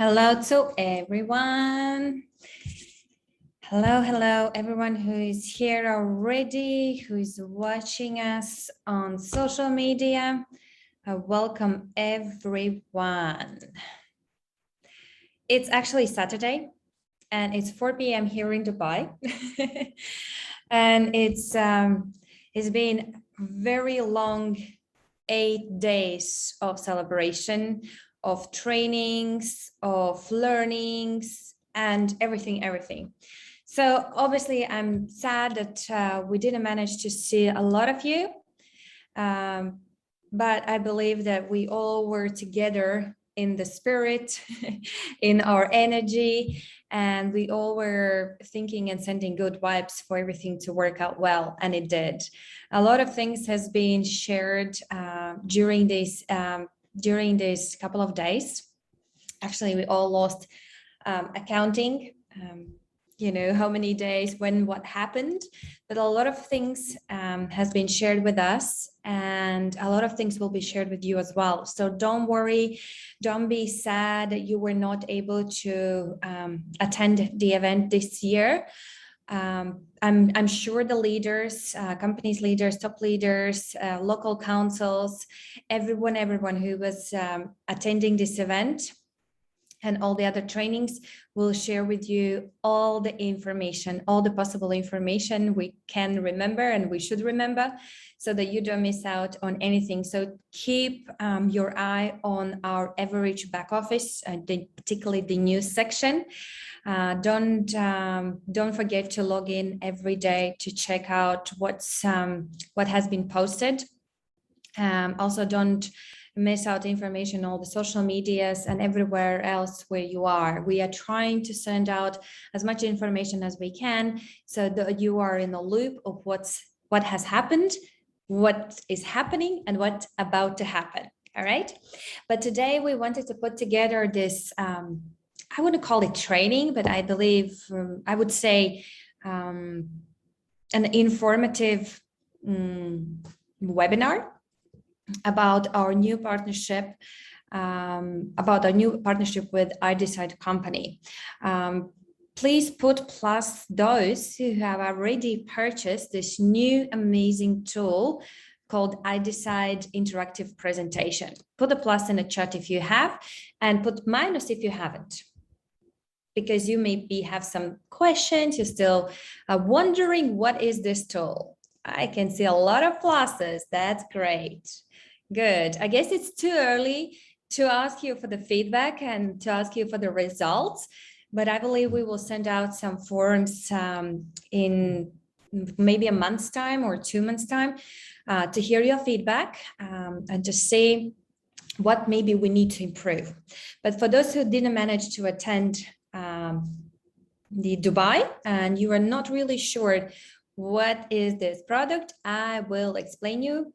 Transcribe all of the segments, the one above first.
Hello to everyone. Hello, everyone who is here already, who is watching us on social media. Welcome, everyone. It's actually Saturday, and it's 4 p.m. here in Dubai. And it's been very long 8 days of celebration, of trainings, of learnings, and everything. So obviously I'm sad that we didn't manage to see a lot of you, but I believe that we all were together in the spirit, in our energy, and we all were thinking and sending good vibes for everything to work out well, and it did. A lot of things has been shared during this couple of days. Actually, we all lost accounting, how many days, when, what happened, but a lot of things has been shared with us, and a lot of things will be shared with you as well. So don't worry, don't be sad that you were not able to attend the event this year. I'm sure the leaders, companies leaders, top leaders, local councils, everyone who was attending this event and all the other trainings will share with you all the information, all the possible information we can remember and we should remember, so that you don't miss out on anything. So keep your eye on our Evorich back office, particularly the news section. Don't forget to log in every day to check out what has been posted. Also, don't miss out information on all the social medias and everywhere else where you are. We are trying to send out as much information as we can, so that you are in the loop of what has happened, what is happening, and what's about to happen. All right. But today we wanted to put together this, I wouldn't call it training, but I believe I would say an informative webinar about our new partnership, with iDecide company. Please put plus those who have already purchased this new amazing tool called iDecide interactive presentation. Put a plus in the chat if you have, and put minus if you haven't, because you maybe have some questions. You're still wondering, what is this tool? I can see a lot of pluses. That's great. Good. I guess it's too early to ask you for the feedback and to ask you for the results, but I believe we will send out some forms in maybe a month's time or 2 months' time to hear your feedback and to see what maybe we need to improve. But for those who didn't manage to attend the Dubai and you are not really sure what is this product, I will explain you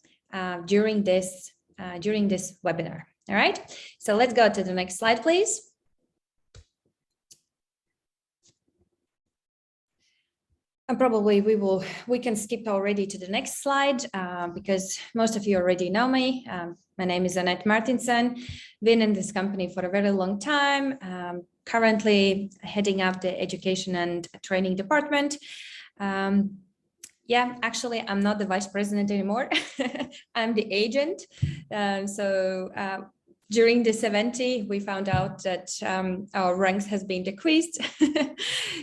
during this webinar. All right, so let's go to the next slide, please. And probably we can skip already to the next slide because most of you already know me. My name is Anete Martinsone, been in this company for a very long time, currently heading up the education and training department. Yeah, actually, I'm not the vice president anymore. I'm the agent. During this event, we found out that our ranks has been decreased.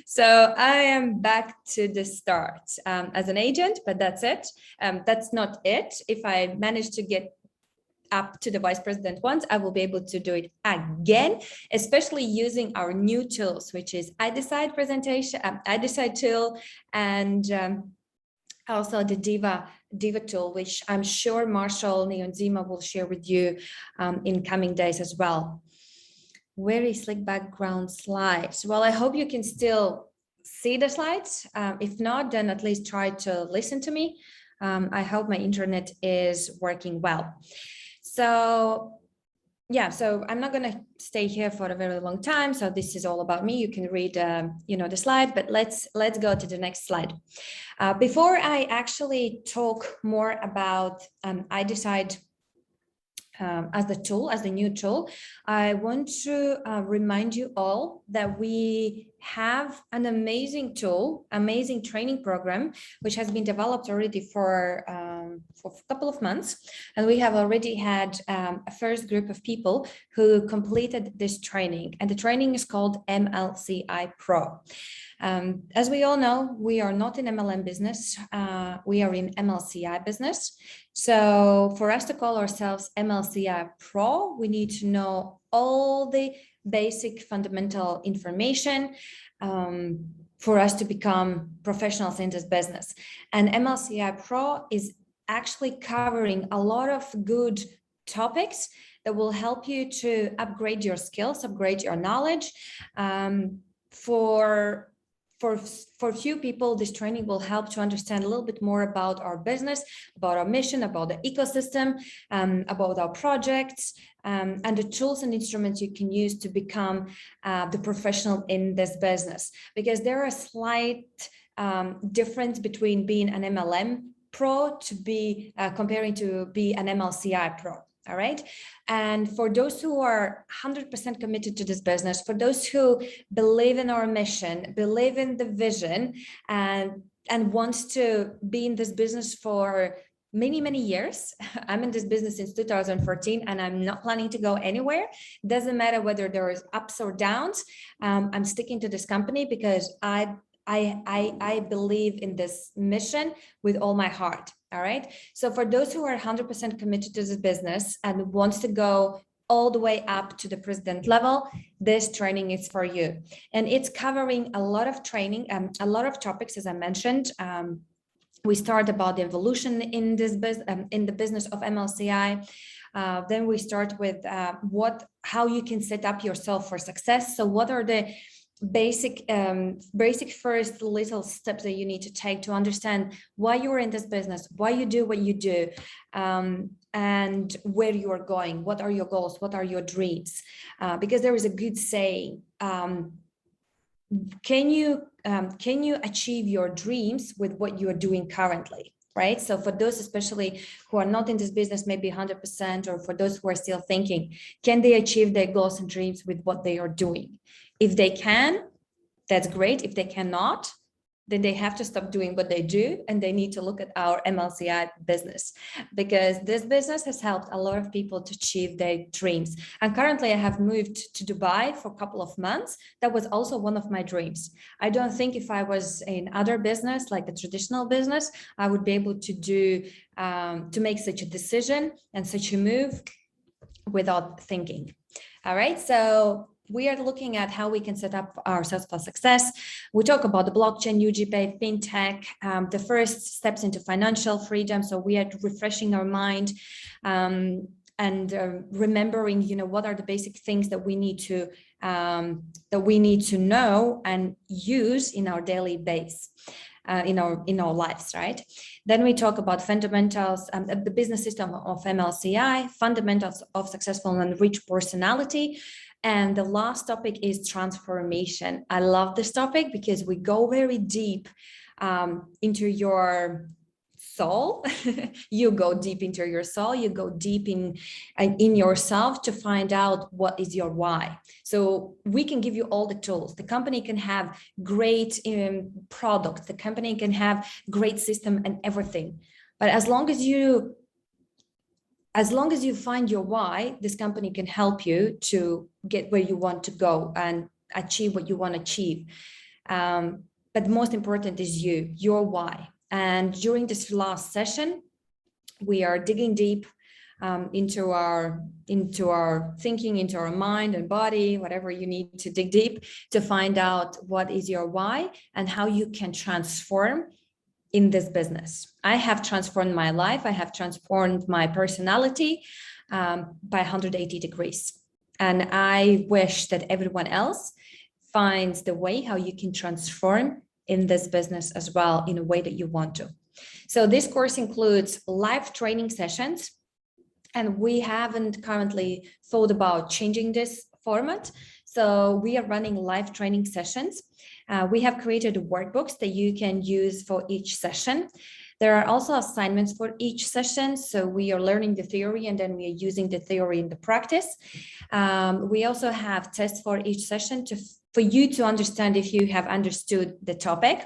So I am back to the start as an agent, but that's it. That's not it. If I manage to get up to the vice president once, I will be able to do it again, especially using our new tools, which is iDecide presentation, iDecide tool, and also the Diva tool, which I'm sure Marshall Neonzima will share with you in coming days as well. Very slick background slides. Well, I hope you can still see the slides. If not, then at least try to listen to me. I hope my internet is working well. So yeah, so I'm not going to stay here for a very long time. So this is all about me. You can read, the slide, but let's go to the next slide. Before I actually talk more about iDecide as the new tool, I want to remind you all that we have an amazing tool, amazing training program, which has been developed already for a couple of months. And we have already had a first group of people who completed this training. And the training is called MLCI Pro. As we all know, we are not in MLM business. We are in MLCI business. So for us to call ourselves MLCI Pro, we need to know all the basic fundamental information for us to become professionals in this business. And MLCI Pro is actually covering a lot of good topics that will help you to upgrade your skills, upgrade your knowledge. For few people, this training will help to understand a little bit more about our business, about our mission, about the ecosystem, about our projects, and the tools and instruments you can use to become the professional in this business. Because there are a slight difference between being an MLM pro to be comparing to be an MLCI pro. All right. And for those who are 100% committed to this business, for those who believe in our mission, believe in the vision, and wants to be in this business for many, many years. I'm in this business since 2014, and I'm not planning to go anywhere. Doesn't matter whether there is ups or downs. I'm sticking to this company because I believe in this mission with all my heart. All right. So for those who are 100% committed to this business and wants to go all the way up to the president level, this training is for you. And it's covering a lot of training, a lot of topics, as I mentioned. We start about the evolution in this in the business of MLCI. Then we start with how you can set up yourself for success. So what are the basic first little steps that you need to take to understand why you're in this business, why you do what you do, and where you are going, what are your goals, what are your dreams, because there is a good saying, can you achieve your dreams with what you are doing currently, right? So for those especially who are not in this business, maybe 100%, or for those who are still thinking, can they achieve their goals and dreams with what they are doing? If they can, that's great. If they cannot, then they have to stop doing what they do, and they need to look at our MLCI business, because this business has helped a lot of people to achieve their dreams. And currently I have moved to Dubai for a couple of months. That was also one of my dreams. I don't think if I was in other business, like the traditional business, I would be able to do, to make such a decision and such a move without thinking. All right. So we are looking at how we can set up ourselves for success. We talk about the blockchain, UGPay, fintech, the first steps into financial freedom. So we are refreshing our mind and remembering, what are the basic things that we need to know and use in our daily base. In our lives, right? Then we talk about fundamentals, the business system of MLCI, fundamentals of successful and rich personality. And the last topic is transformation. I love this topic because we go very deep into your soul. You go deep into your soul, you go deep in yourself to find out what is your why. So we can give you all the tools. The company can have great products, the company can have great system and everything, but as long as you find your why, this company can help you to get where you want to go and achieve what you want to achieve. But most important is your why. And during this last session, we are digging deep into our thinking, into our mind and body, whatever you need to dig deep to find out what is your why and how you can transform in this business. I have transformed my life. I have transformed my personality by 180 degrees. And I wish that everyone else finds the way how you can transform in this business as well in a way that you want to. So this course includes live training sessions, and we haven't currently thought about changing this format. So we are running live training sessions. We have created workbooks that you can use for each session. There are also assignments for each session. So we are learning the theory and then we are using the theory in the practice. We also have tests for each session for you to understand if you have understood the topic.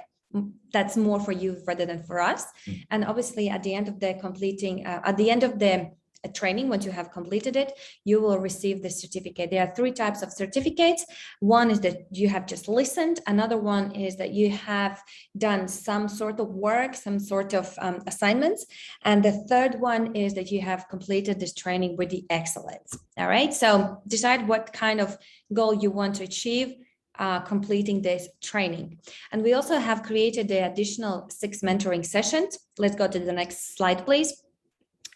That's more for you rather than for us. And obviously at the end of the training, once you have completed it, you will receive the certificate. There are 3 types of certificates. One is that you have just listened. Another one is that you have done some sort of work, some sort of assignments. And the third one is that you have completed this training with the excellence. All right. So decide what kind of goal you want to achieve completing this training. And we also have created the additional 6 mentoring sessions. Let's go to the next slide, please.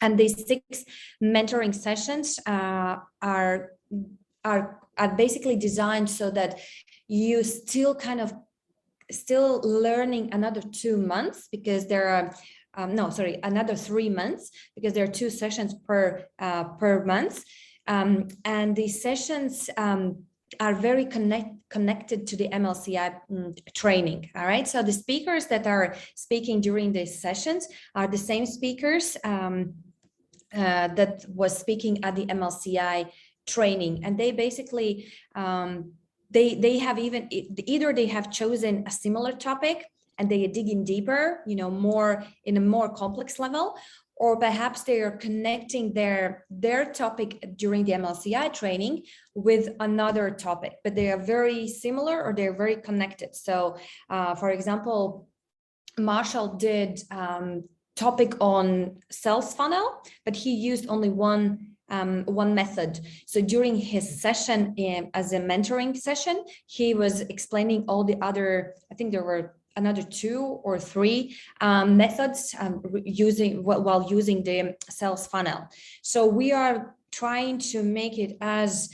And these 6 mentoring sessions are basically designed so that you still learning another 2 months, because there are another 3 months, because there are 2 sessions per month. And these sessions are very connected to the MLCI training. All right. So the speakers that are speaking during these sessions are the same speakers that was speaking at the MLCI training. And they basically, they have either they have chosen a similar topic and they are digging deeper, more in a more complex level, or perhaps they are connecting their topic during the MLCI training with another topic, but they are very similar or they're very connected. So, for example, Marshall did topic on sales funnel, but he used only one method. So during his session as a mentoring session, he was explaining all the other, I think there were another 2 or 3 methods while using the sales funnel. So we are trying to make it as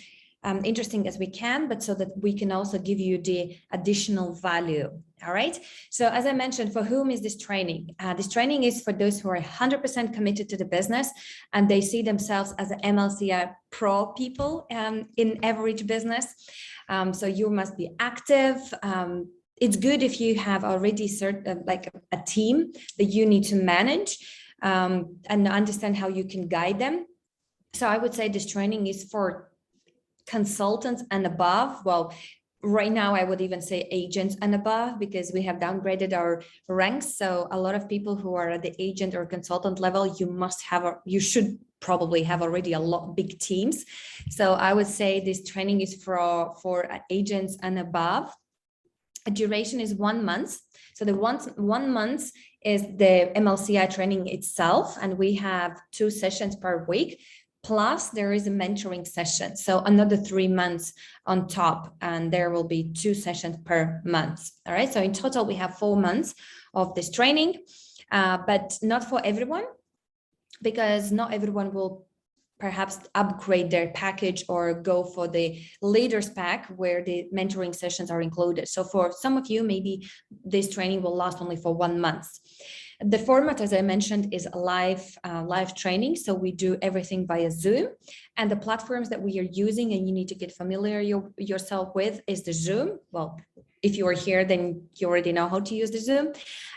interesting as we can, but so that we can also give you the additional value. All right. So as I mentioned, for whom is this training? This training is for those who are 100% committed to the business and they see themselves as an MLCI Pro people in Evorich business. So you must be active. It's good if you have already like a team that you need to manage and understand how you can guide them. So I would say this training is for consultants and above. Well, right now I would even say agents and above, because we have downgraded our ranks. So a lot of people who are at the agent or consultant level, you should probably have already a lot big teams. So I would say this training is for agents and above. A duration is 1 month. So the 1 month is the MLCI training itself, and we have 2 sessions per week. Plus there is a mentoring session. So another 3 months on top, and there will be 2 sessions per month. All right. So in total, we have 4 months of this training, but not for everyone, because not everyone will perhaps upgrade their package or go for the leaders pack where the mentoring sessions are included. So for some of you, maybe this training will last only for 1 month. The format, as I mentioned, is a live training. So we do everything via Zoom, and the platforms that we are using and you need to get familiar yourself with is the Zoom. Well, if you are here, then you already know how to use the Zoom.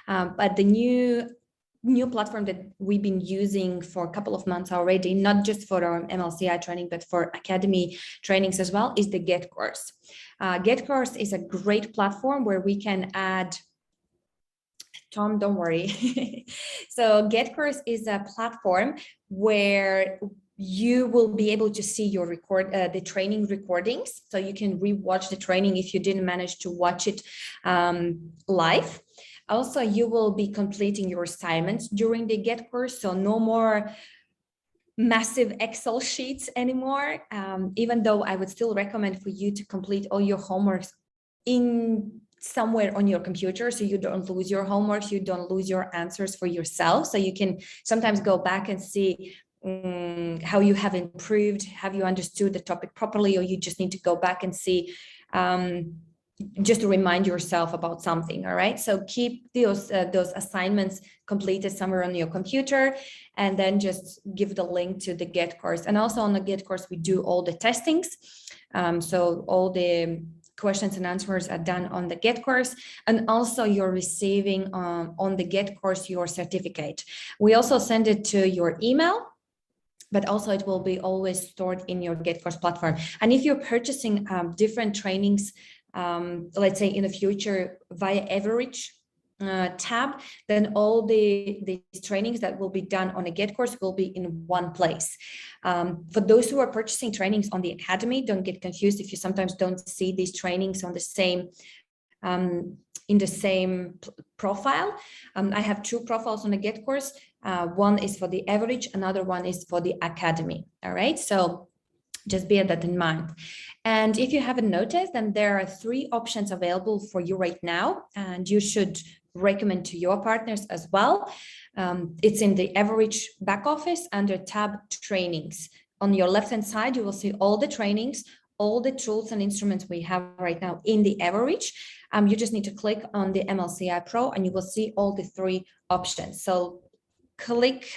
But the new platform that we've been using for a couple of months already, not just for our MLCI training, but for academy trainings as well, is the Get Course. Get Course is a great platform where we can add, Tom, don't worry. So Get Course is a platform where you will be able to see your the training recordings. So you can rewatch the training if you didn't manage to watch it live. Also, you will be completing your assignments during the Get Course. So no more massive Excel sheets anymore, even though I would still recommend for you to complete all your homeworks in somewhere on your computer, so you don't lose your homework, you don't lose your answers for yourself. So you can sometimes go back and see how you have improved, have you understood the topic properly, or you just need to go back and see just to remind yourself about something. All right, so keep those assignments completed somewhere on your computer, and then just give the link to the Get Course. And also on the Get Course, we do all the testings, so all the questions and answers are done on the Get course, and also you're receiving on the Get course your certificate. We also send it to your email, but also it will be always stored in your Get course platform. And if you're purchasing different trainings, let's say in the future via Evorich tab, then all these trainings that will be done on a Get course will be in one place. For those who are purchasing trainings on the Academy, don't get confused if you sometimes don't see these trainings on the same in the same profile. I have two profiles on the Get course. One is for the Evorich, another one is for the Academy. All right, so just bear that in mind. And if you haven't noticed, then there are 3 options available for you right now, and you should recommend to your partners as well. It's in the Evorich back office under tab trainings. On your left-hand side, you will see all the trainings, all the tools and instruments we have right now in the Evorich. You just need to click on the MLCI Pro and you will see all the 3 options. So click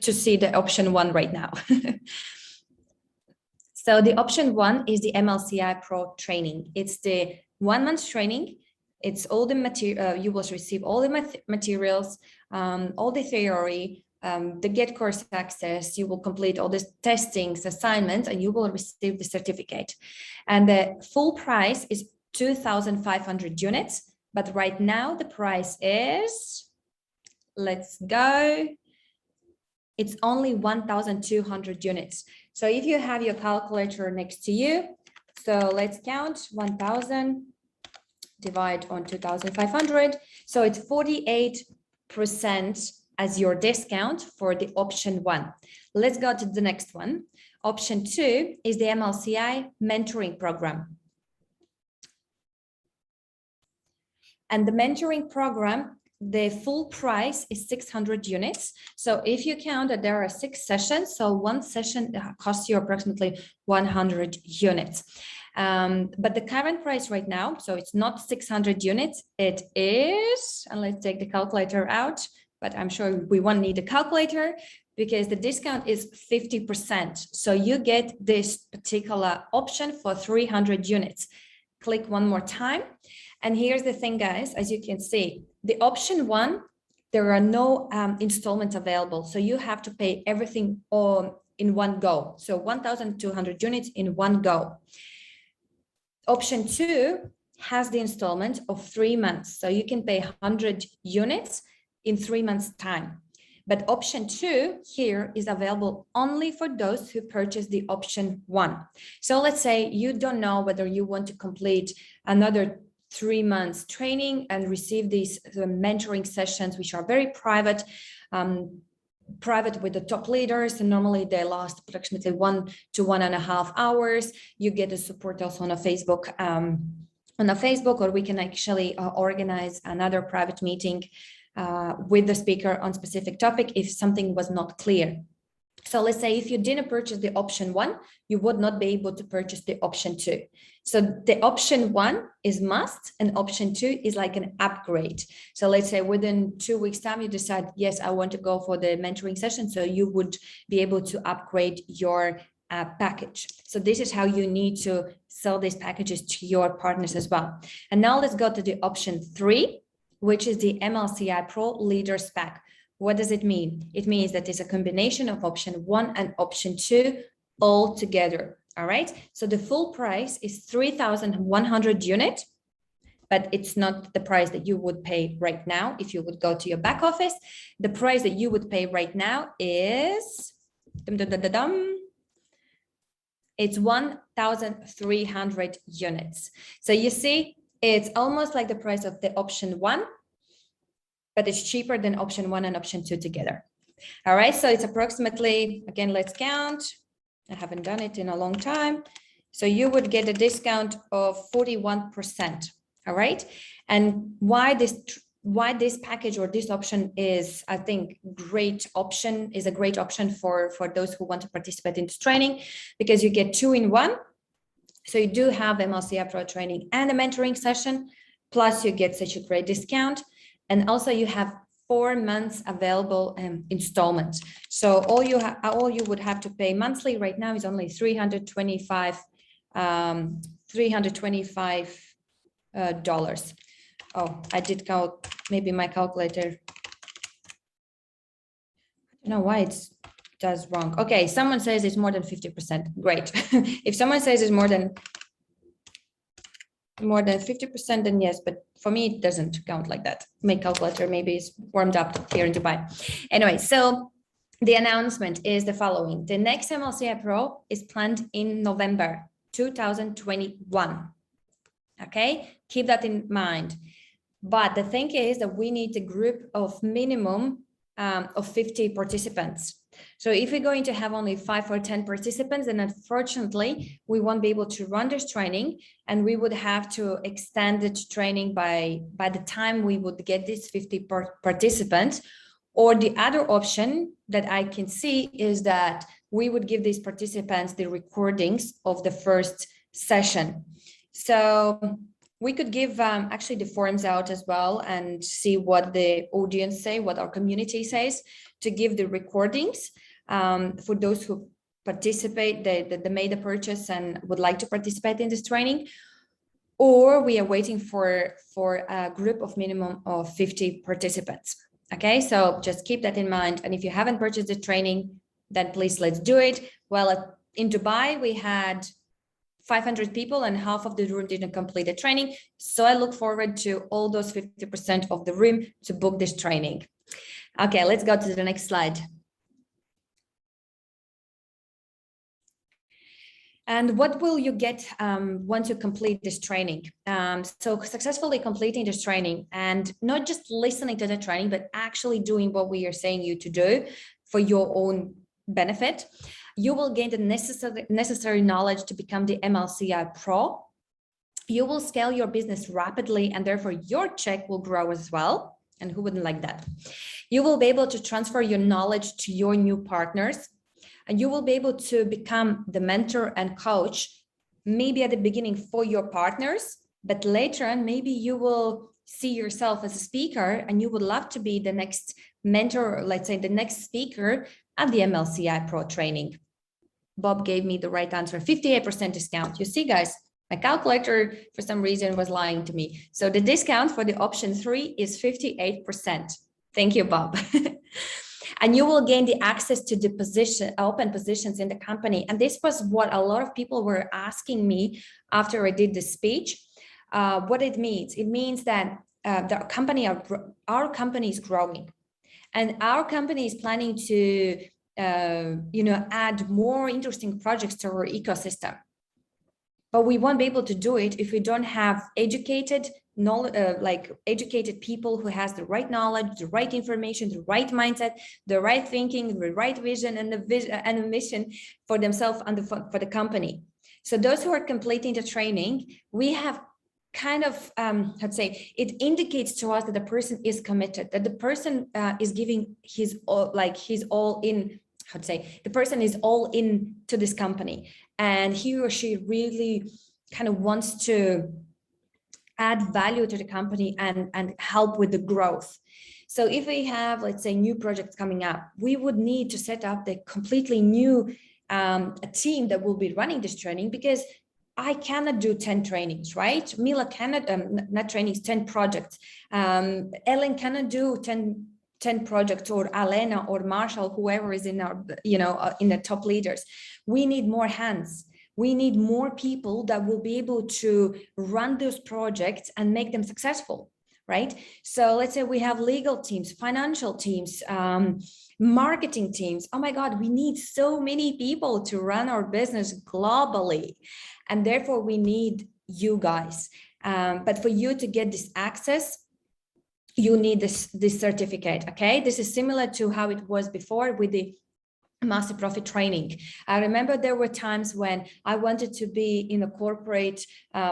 to see the option 1 right now. So the option 1 is the MLCI Pro training. It's the 1 month training. It's all the material, you will receive all the materials, all the theory, the Get course access. You will complete all the testings, assignments, and you will receive the certificate. And the full price is 2,500 units. But right now the price is, let's go. It's only 1,200 units. So if you have your calculator next to you, so let's count 1,000 divide on 2,500. So it's 48% as your discount for the option 1. Let's go to the next one. Option 2 is the MLCI mentoring program. And the mentoring program, the full price is 600 units. So if you count that there are 6 sessions, so one session costs you approximately 100 units. But the current price right now, so it's not 600 units, it is, and let's take the calculator out, but I'm sure we won't need a calculator because the discount is 50%. So you get this particular option for 300 units. Click one more time. And here's the thing, guys, as you can see, the option 1, there are no installments available. So you have to pay everything in one go. So 1,200 units in one go. Option 2 has the installment of 3 months. So you can pay 100 units in 3 months' time. But option 2 here is available only for those who purchase the option 1. So let's say you don't know whether you want to complete another 3 months training and receive these mentoring sessions, which are very private, private with the top leaders, and normally they last approximately 1 to 1.5 hours. You get the support also on a Facebook, or we can actually organize another private meeting with the speaker on specific topic if something was not clear. So let's say if you didn't purchase the option 1, you would not be able to purchase the option 2. So the option 1 is must, and option 2 is like an upgrade. So let's say within 2 weeks time, you decide, yes, I want to go for the mentoring session. So you would be able to upgrade your package. So this is how you need to sell these packages to your partners as well. And now let's go to the option 3, which is the MLCI Pro Leaders Pack. What does it mean? It means that it's a combination of option 1 and option 2 all together. All right. So the full price is 3,100 units, but it's not the price that you would pay right now if you would go to your back office. The price that you would pay right now is it's 1,300 units. So you see, it's almost like the price of the option 1, but it's cheaper than option 1 and option 2 together. All right, so it's approximately, again, let's count. I haven't done it in a long time. So you would get a discount of 41%. All right, and why this package or this option is, I think, a great option for those who want to participate in this training, because you get 2 in 1. So you do have MLCI Pro training and a mentoring session, plus you get such a great discount. And also you have 4 months available installments. So all you would have to pay monthly right now is only 325 $325. Oh, I did count, maybe my calculator. I don't know why it does wrong. Okay, someone says it's more than 50%. Great. If someone says it's more than 50%, then yes, but for me, it doesn't count like that. My calculator maybe is warmed up here in Dubai. Anyway, so the announcement is the following. The next MLCI Pro is planned in November 2021. Okay, keep that in mind. But the thing is that we need a group of minimum of 50 participants. So if we're going to have only 5 or 10 participants, then unfortunately, we won't be able to run this training, and we would have to extend the training by the time we would get these 50 participants. Or the other option that I can see is that we would give these participants the recordings of the first session. So we could give actually the forms out as well and see what the audience say, what our community says, to give the recordings for those who participate, they made a purchase and would like to participate in this training. Or we are waiting for a group of minimum of 50 participants. Okay, so just keep that in mind. And if you haven't purchased the training, then please let's do it. Well, in Dubai, we had 500 people and half of the room didn't complete the training. So I look forward to all those 50% of the room to book this training. Okay, let's go to the next slide. And what will you get once you complete this training? So successfully completing this training and not just listening to the training, but actually doing what we are saying you to do for your own benefit. You will gain the necessary knowledge to become the MLCI Pro. You will scale your business rapidly, and therefore your check will grow as well. And who wouldn't like that? You will be able to transfer your knowledge to your new partners, and you will be able to become the mentor and coach, maybe at the beginning for your partners, but later on, maybe you will see yourself as a speaker and you would love to be the next mentor, or let's say the next speaker at the MLCI Pro training. Bob gave me the right answer, 58% discount. You see, guys, my calculator for some reason was lying to me. So the discount for the option 3 is 58%. Thank you, Bob. And you will gain the access to the open positions in the company. And this was what a lot of people were asking me after I did the speech. What it means? It means that our company is growing, and our company is planning to add more interesting projects to our ecosystem. But we won't be able to do it if we don't have educated people who has the right knowledge, the right information, the right mindset, the right thinking, the right vision, and a mission for themselves and for the company. So those who are completing the training, we have kind of, let's say, it indicates to us that the person is committed, that the person is giving his all in. I'd say the person is all in to this company, and he or she really kind of wants to add value to the company and help with the growth. So if we have, let's say, new projects coming up, we would need to set up the completely new a team that will be running this training, because I cannot do 10 trainings, right? Mila cannot, not trainings, 10 projects. Ellen cannot do 10 projects, or Alena or Marshall, whoever is in our, in the top leaders. We need more hands. We need more people that will be able to run those projects and make them successful, right? So let's say we have legal teams, financial teams, marketing teams. Oh my God, we need so many people to run our business globally. And therefore we need you guys. But for you to get this access, you need this certificate, okay? This is similar to how it was before with the Master Profit training. I remember there were times when I wanted to be in a corporate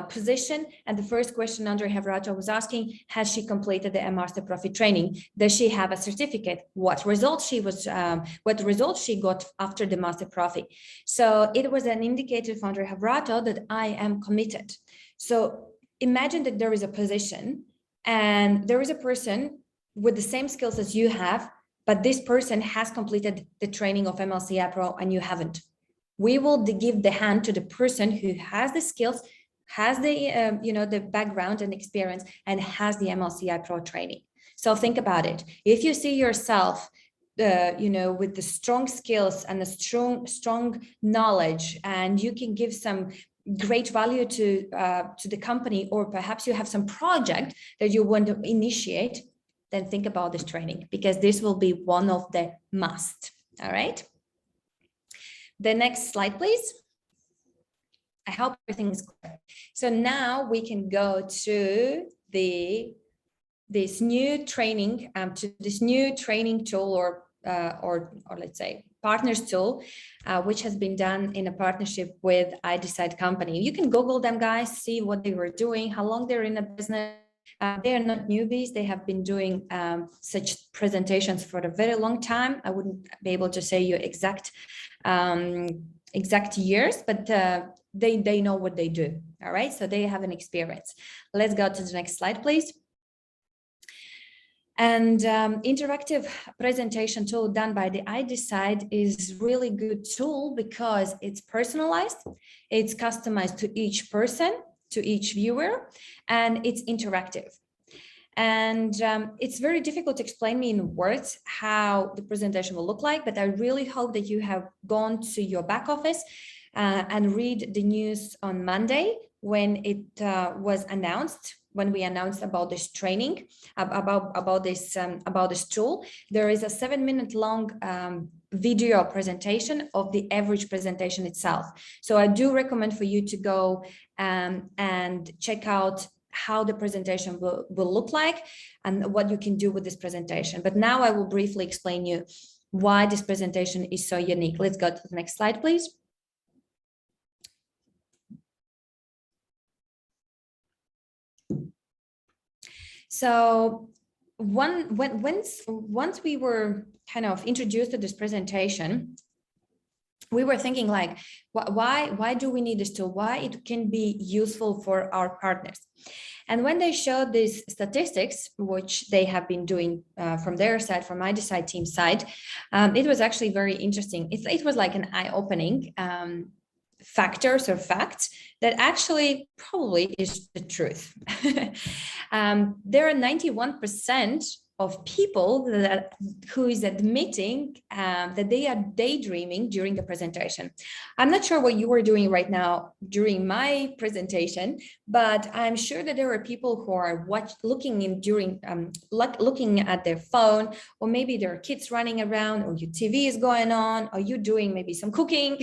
position, and the first question Andrey was asking, has she completed the Master Profit training? Does she have a certificate? What results she got after the Master Profit? So it was an indicator for Andrey that I am committed. So imagine that there is a position and there is a person with the same skills as you have, but this person has completed the training of MLCI Pro and you haven't. We will give the hand to the person who has the skills, has the the background and experience, and has the MLCI Pro training. So think about it. If you see yourself with the strong skills and the strong knowledge, and you can give some great value to the company, or perhaps you have some project that you want to initiate, then think about this training, because this will be one of the must. All right. The next slide, please. I hope everything is clear. So now we can go to this new training tool, or let's say partners tool, which has been done in a partnership with iDecide company. You can Google them, guys, see what they were doing, how long they're in a business. They are not newbies. They have been doing such presentations for a very long time. I wouldn't be able to say you exact years, but they know what they do. All right, so they have an experience. Let's go to the next slide, please. And interactive presentation tool done by the iDecide is really good tool, because it's personalized, it's customized to each person, to each viewer, and it's interactive. And it's very difficult to explain me in words how the presentation will look like, but I really hope that you have gone to your back office and read the news on Monday when it was announced, when we announced about this training, about this tool. There is a 7-minute long video presentation of the Evorich presentation itself. So I do recommend for you to go and check out how the presentation will look like and what you can do with this presentation. But now I will briefly explain you why this presentation is so unique. Let's go to the next slide, please. So once we were kind of introduced to this presentation, we were thinking like, why do we need this tool? Why it can be useful for our partners? And when they showed these statistics, which they have been doing from their side, from iDecide team side, it was actually very interesting. It was like an eye-opening factors or facts that actually probably is the truth. There are 91% of people who is admitting that they are daydreaming during the presentation. I'm not sure what you are doing right now during my presentation, but I'm sure that there are people who are looking at their phone, or maybe there are kids running around, or your TV is going on, or you doing maybe some cooking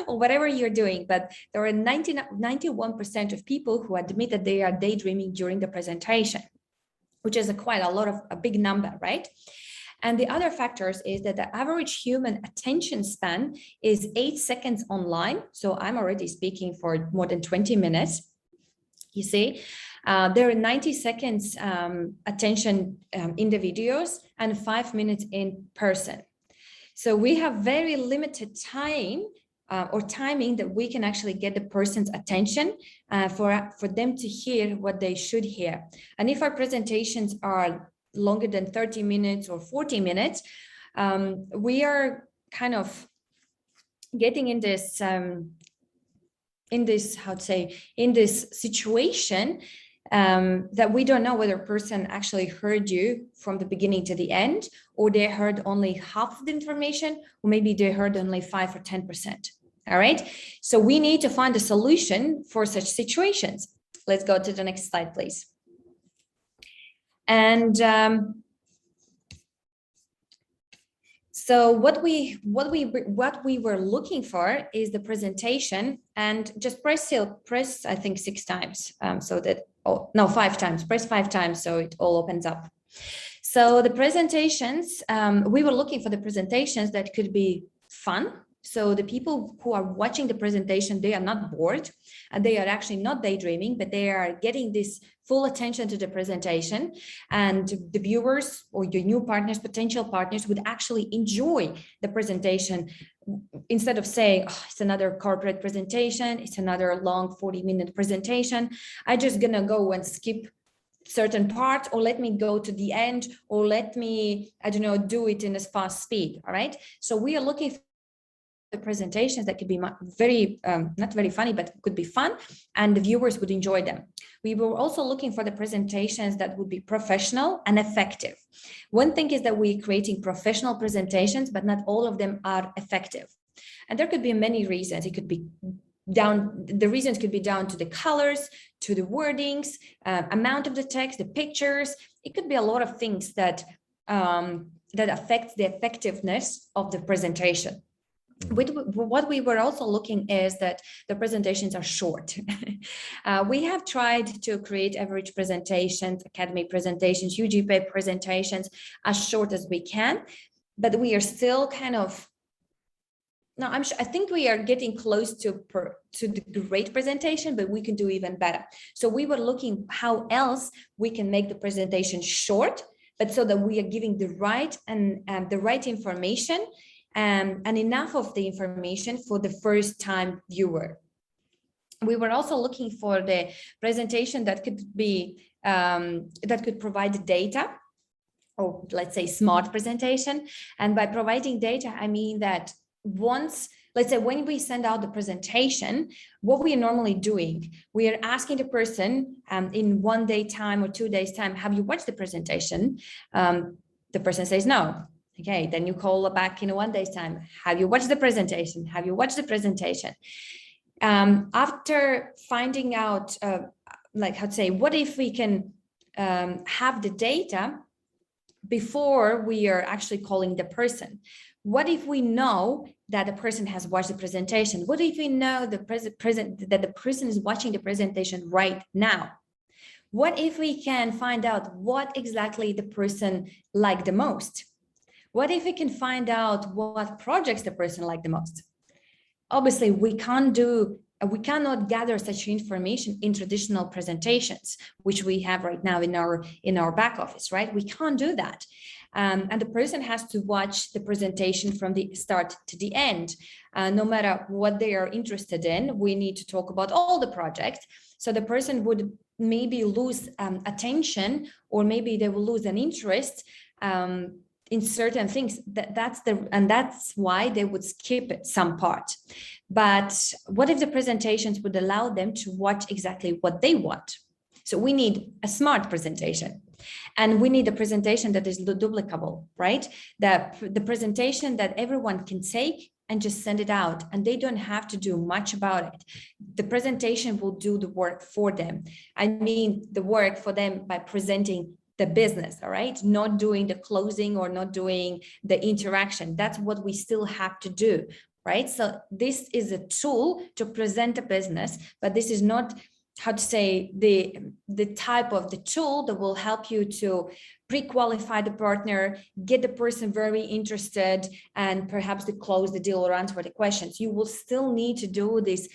or whatever you're doing. But there are 91% of people who admit that they are daydreaming during the presentation, which is a big number, right? And the other factors is that the average human attention span is 8 seconds online. So I'm already speaking for more than 20 minutes. You see, there are 90 seconds attention in the videos and 5 minutes in person. So we have very limited time or timing that we can actually get the person's attention for them to hear what they should hear. And if our presentations are longer than 30 minutes or 40 minutes, we are kind of getting in this situation that we don't know whether a person actually heard you from the beginning to the end, or they heard only half of the information, or maybe they heard only 5 or 10%. All right, so we need to find a solution for such situations. Let's go to the next slide, please. And so what we were looking for is the presentation, and just press I think 6 times so that, oh no, 5 times, press 5 times so it all opens up. So the presentations, we were looking for the presentations that could be fun. So the people who are watching the presentation, they are not bored, and they are actually not daydreaming, but they are getting this full attention to the presentation. And the viewers or your new partners, potential partners, would actually enjoy the presentation instead of saying, oh, it's another corporate presentation, it's another long 40-minute presentation. I'm just gonna go and skip certain parts, or let me go to the end, or let me, I don't know, do it in a fast speed. All right. So we are looking the presentations that could be very, not very funny, but could be fun, and the viewers would enjoy them. We were also looking for the presentations that would be professional and effective. One thing is that we're creating professional presentations, but not all of them are effective. And there could be many reasons. It could be the reasons could be down to the colors, to the wordings, amount of the text, the pictures. It could be a lot of things that that affects the effectiveness of the presentation. What we were also looking is that the presentations are short. We have tried to create Evorich presentations, academy presentations, UGP presentations as short as we can, but we are still kind of, no, I think we are getting close to the great presentation, but we can do even better. So we were looking how else we can make the presentation short, but so that we are giving the right and the right information and enough of the information for the first time viewer. We were also looking for the presentation that could be that could provide the data, or let's say smart presentation. And by providing data, I mean that once, let's say when we send out the presentation, what we are normally doing, we are asking the person in 1 day time or 2 days time, have you watched the presentation? The person says no. Okay, then you call back in 1 day's time. Have you watched the presentation? Have you watched the presentation? After finding out, like how to say, what if we can have the data before we are actually calling the person? What if we know that the person has watched the presentation? What if we know that the person is watching the presentation right now? What if we can find out what exactly the person liked the most? What if we can find out what projects the person liked the most? Obviously, we cannot gather such information in traditional presentations, which we have right now in our back office, right? We can't do that. And the person has to watch the presentation from the start to the end. No matter what they are interested in, we need to talk about all the projects. So the person would maybe lose attention, or maybe they will lose an interest in certain things. That's why they would skip some part. But what if the presentations would allow them to watch exactly what they want? So we need a smart presentation, and we need a presentation that is duplicable, right? The presentation that everyone can take and just send it out, and they don't have to do much about it. The presentation will do the work for them. I mean, the work for them by presenting the business, all right? Not doing the closing or not doing the interaction. That's what we still have to do, right? So this is a tool to present a business, but this is not, how to say, the type of the tool that will help you to pre-qualify the partner, get the person very interested, and perhaps to close the deal or answer the questions. You will still need to do this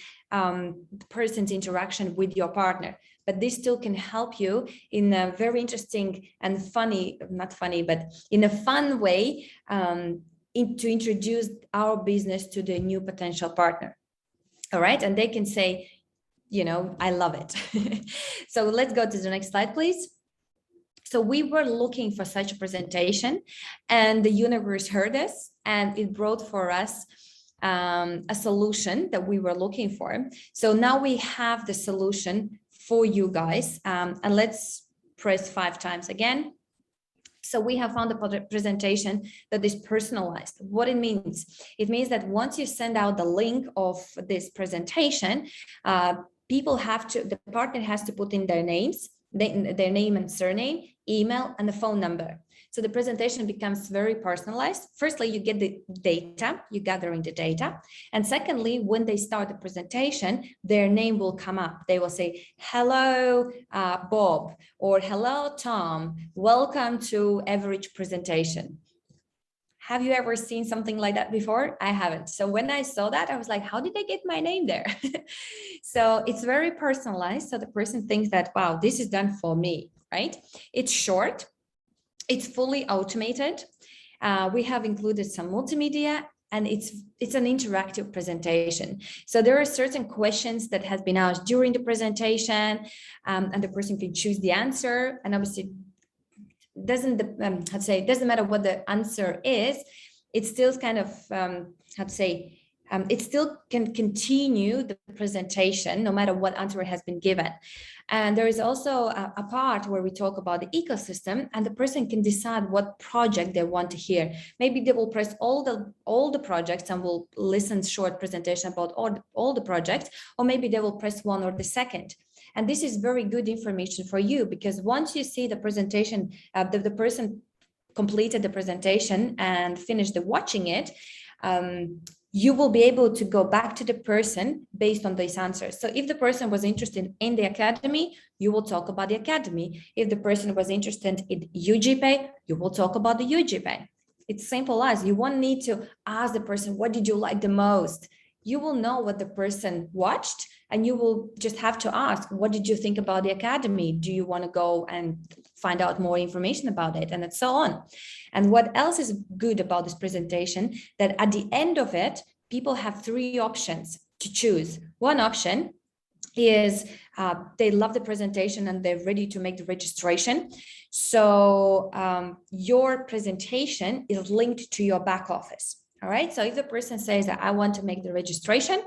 person's interaction with your partner, but this still can help you in a very interesting and funny, not funny, but in a fun way to introduce our business to the new potential partner. All right, and they can say, you know, I love it. So let's go to the next slide, please. So we were looking for such a presentation, and the universe heard us, and it brought for us a solution that we were looking for. So now we have the solution for you guys, and let's press 5 times again. So we have found a presentation that is personalized. What it means that once you send out the link of this presentation, the partner has to put in their names, their name and surname, email, and the phone number. So the presentation becomes very personalized. Firstly, you get the data, you're gathering the data. And secondly, when they start the presentation, their name will come up. They will say, hello, Bob, or hello, Tom, welcome to Evorich presentation. Have you ever seen something like that before? I haven't. So when I saw that, I was like, how did I get my name there? So it's very personalized. So the person thinks that, wow, this is done for me, right? It's short. It's fully automated. We have included some multimedia, and it's an interactive presentation. So there are certain questions that has been asked during the presentation, and the person can choose the answer. And obviously, it doesn't matter what the answer is. It's still kind of it still can continue the presentation no matter what answer has been given. And there is also a part where we talk about the ecosystem, and the person can decide what project they want to hear. Maybe they will press all the projects and will listen short presentation about all the projects, or maybe they will press one or the second. And this is very good information for you, because once you see the presentation, the person completed the presentation and finished watching it, you will be able to go back to the person based on these answers. So if the person was interested in the academy, you will talk about the academy. If the person was interested in UGPay, you will talk about the UGPay. It's simple as you won't need to ask the person, what did you like the most? You will know what the person watched, and you will just have to ask, what did you think about the academy? Do you want to go and find out more information about it? And so on. And what else is good about this presentation, that at the end of it, people have 3 options to choose. One option is they love the presentation and they're ready to make the registration. So your presentation is linked to your back office. All right. So if the person says that I want to make the registration,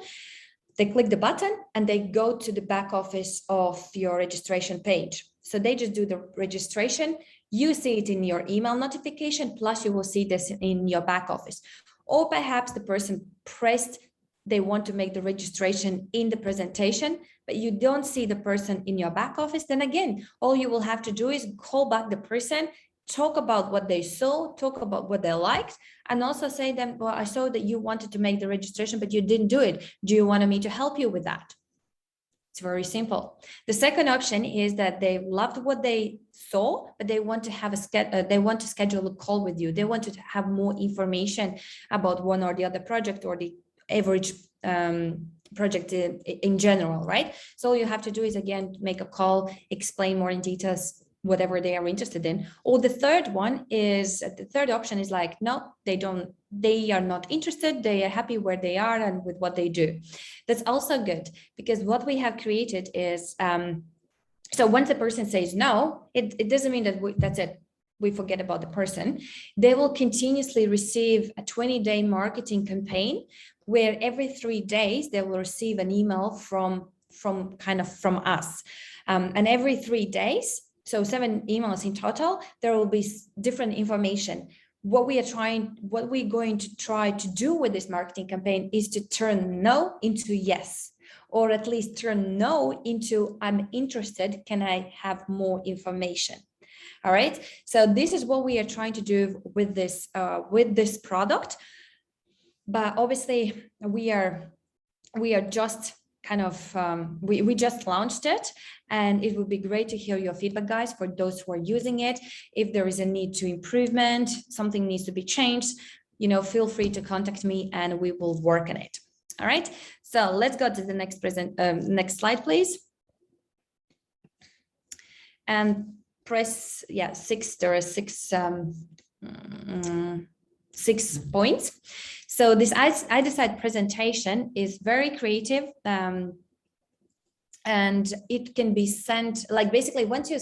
they click the button and they go to the back office of your registration page. So they just do the registration. You see it in your email notification, plus you will see this in your back office. Or perhaps the person pressed, they want to make the registration in the presentation, but you don't see the person in your back office. Then again, all you will have to do is call back the person, talk about what they saw, talk about what they liked, and also say them, well, I saw that you wanted to make the registration, but you didn't do it. Do you want me to help you with that? It's very simple. The second option is that they loved what they saw, but they want to have they want to schedule a call with you. They want to have more information about one or the other project, or the Evorich project in general, right? So all you have to do is, again, make a call, explain more in details whatever they are interested in. Or the third option is like, no, they are not interested. They are happy where they are and with what they do. That's also good, because what we have created is, so once a person says no, it doesn't mean that that's it. We forget about the person. They will continuously receive a 20-day marketing campaign, where every 3 days they will receive an email from us. And every 3 days, so 7 emails in total, there will be different information. What we're going to try to do with this marketing campaign is to turn no into yes, or at least turn no into I'm interested, can I have more information? All right, so this is what we are trying to do with this product. But obviously we are just kind of we just launched it, and it would be great to hear your feedback, guys, for those who are using it. If there is a need to improvement, something needs to be changed, feel free to contact me and we will work on it. All right, so let's go to the next slide, please. And press 6. There are 6 points. So this iDecide presentation is very creative, and it can be sent, like, basically once you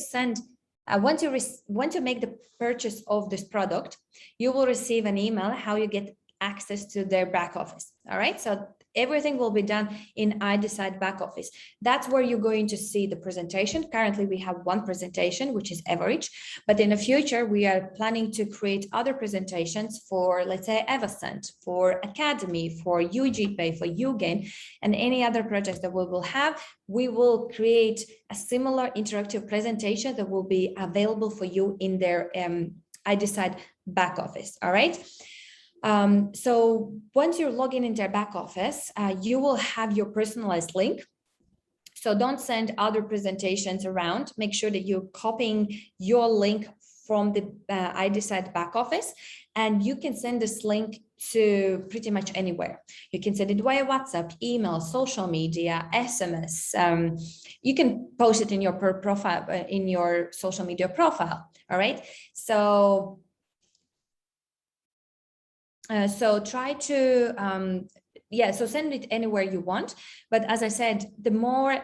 make the purchase of this product, you will receive an email how you get access to their back office. All right, so everything will be done in iDecide back office. That's where you're going to see the presentation. Currently, we have one presentation, which is Evorich, but in the future, we are planning to create other presentations for, let's say, Evascent, for Academy, for UGPay, for UGain, and any other projects that we will have. We will create a similar interactive presentation that will be available for you in their iDecide back office. All right. So once you're logging into their back office, you will have your personalized link. So don't send other presentations around. Make sure that you're copying your link from the iDecide back office, and you can send this link to pretty much anywhere. You can send it via WhatsApp, email, social media, SMS. You can post it in your profile, in your social media profile. All right. So try to, so send it anywhere you want. But as I said, the more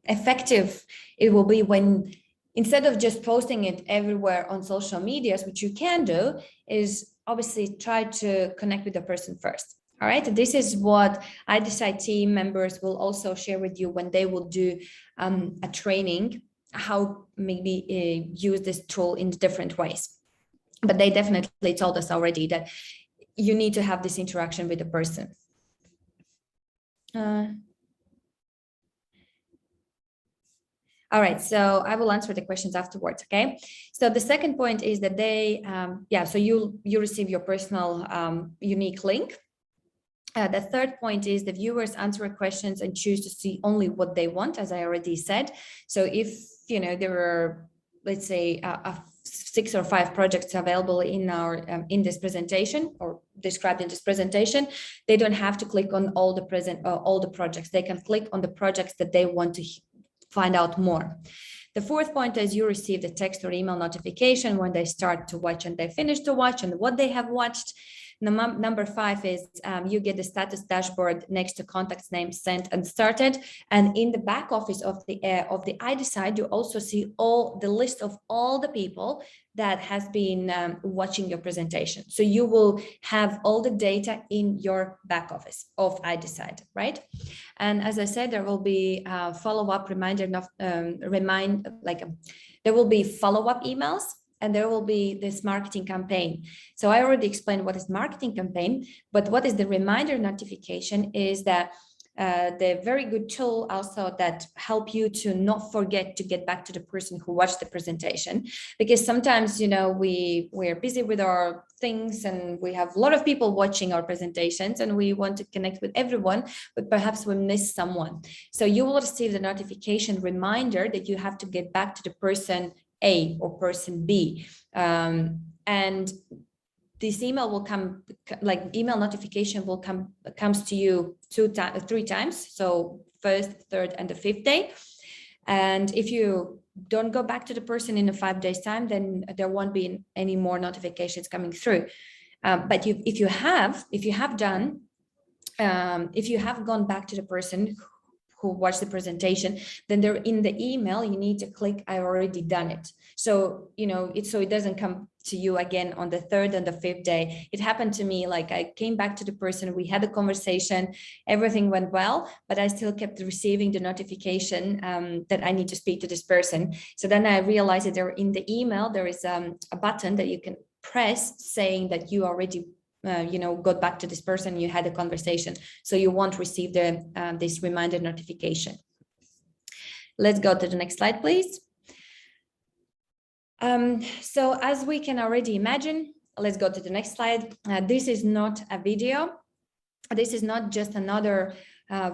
effective it will be when, instead of just posting it everywhere on social medias, which you can do, is obviously try to connect with the person first. All right, this is what iDecide team members will also share with you when they will do a training, how maybe use this tool in different ways. But they definitely told us already that you need to have this interaction with the person. All right, so I will answer the questions afterwards, okay? So the second point is that they, so you receive your personal unique link. The third point is the viewers answer questions and choose to see only what they want, as I already said. So if, there are, let's say, 6 or 5 projects available in our in this presentation or described in this presentation, they don't have to click on all the projects. They can click on the projects that they want to find out more. The fourth point is you receive the text or email notification when they start to watch and they finish to watch and what they have watched. Number 5 is you get the status dashboard next to contacts, name, sent, and started. And in the back office of the iDecide, you also see all the list of all the people that has been watching your presentation. So you will have all the data in your back office of iDecide, right? And as I said, there will be follow-up reminder, there will be follow-up emails. And there will be this marketing campaign. So I already explained what is marketing campaign, but what is the reminder notification is that the very good tool also that help you to not forget to get back to the person who watched the presentation, because sometimes, we're busy with our things and we have a lot of people watching our presentations and we want to connect with everyone, but perhaps we miss someone. So you will receive the notification reminder that you have to get back to the person A or person B, and this email will come, email notification will comes to you 3 times, so first, third, and the 5th day. And if you don't go back to the person in a 5 days time, then there won't be any more notifications coming through. But if you have gone back to the person who watched the presentation, then there in the email, you need to click, I already done it. So, so it doesn't come to you again on the 3rd and the 5th day. It happened to me, I came back to the person, we had a conversation, everything went well, but I still kept receiving the notification that I need to speak to this person. So then I realized that there in the email, there is a button that you can press saying that you already got back to this person, you had a conversation, so you won't receive this reminder notification. Let's go to the next slide, please. So as we can already imagine, let's go to the next slide. This is not a video. This is not just another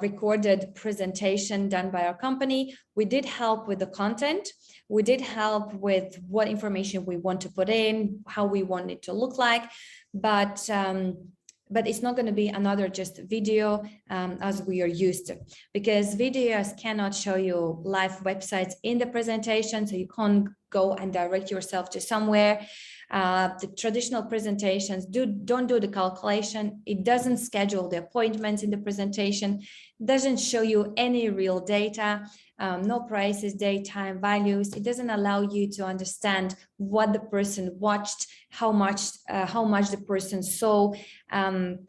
recorded presentation done by our company. We did help with the content. We did help with what information we want to put in, how we want it to look like, but it's not going to be another just video as we are used to, because videos cannot show you live websites in the presentation, so you can't go and direct yourself to somewhere. The traditional presentations don't do the calculation. It doesn't schedule the appointments in the presentation, doesn't show you any real data, no prices, date, time, values. It doesn't allow you to understand what the person watched, how much the person saw,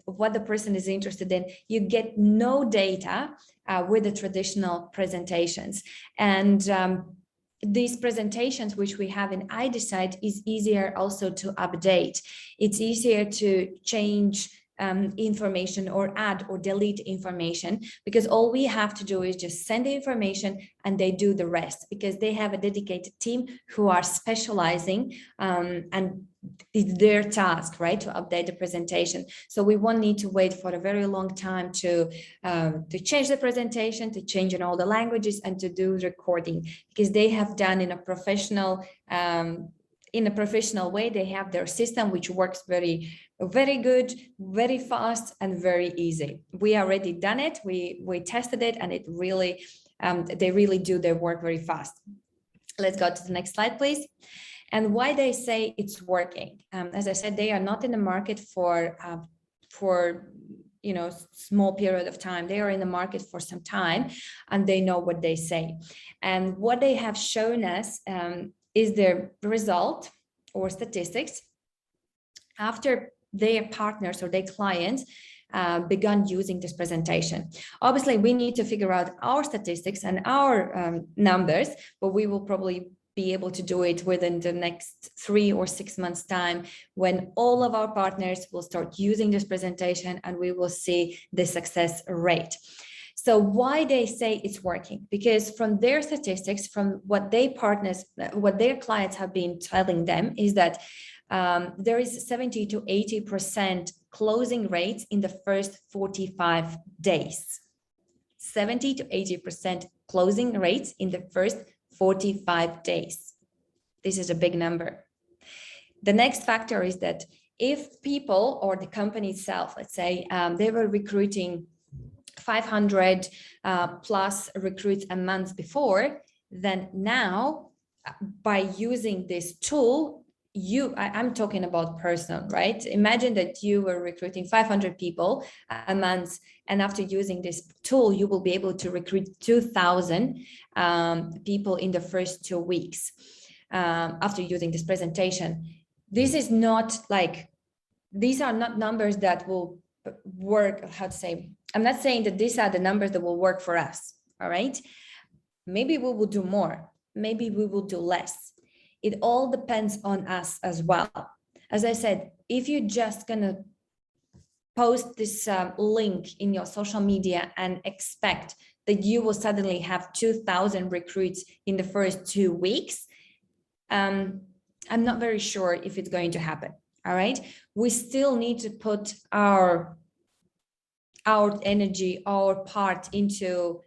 what the person is interested in. You get no data with the traditional presentations. And these presentations, which we have in iDecide, is easier also to update. It's easier to change information or add or delete information, because all we have to do is just send the information and they do the rest, because they have a dedicated team who are specializing and it's their task, right, to update the presentation. So we won't need to wait for a very long time to change the presentation, to change in all the languages and to do recording, because they have done in a professional way. They have their system, which works very, very good, very fast, and very easy. We already done it. We tested it, and it really, they really do their work very fast. Let's go to the next slide, please. And why they say it's working. As I said, they are not in the market for small period of time. They are in the market for some time, and they know what they say. And what they have shown us is the result or statistics after their partners or their clients begun using this presentation. Obviously, we need to figure out our statistics and our numbers, but we will probably be able to do it within the next 3 or 6 months time, when all of our partners will start using this presentation and we will see the success rate. So why they say it's working? Because from their statistics, from what their clients have been telling them, is that there is 70 to 80% closing rates in the first 45 days. 70 to 80% closing rates in the first 45 days. This is a big number. The next factor is that if people or the company itself, let's say they were recruiting 500 plus recruits a month before, then now by using this tool, I'm talking about personal, right? Imagine that you were recruiting 500 people a month, and after using this tool, you will be able to recruit 2,000 people in the first 2 weeks after using this presentation. This is not like, these are not numbers that will work, how to say, I'm not saying that these are the numbers that will work for us, all right? Maybe we will do more, maybe we will do less. It all depends on us as well. As I said, if you're just gonna post this link in your social media and expect that you will suddenly have 2,000 recruits in the first 2 weeks, I'm not very sure if it's going to happen, all right? We still need to put our energy, our part into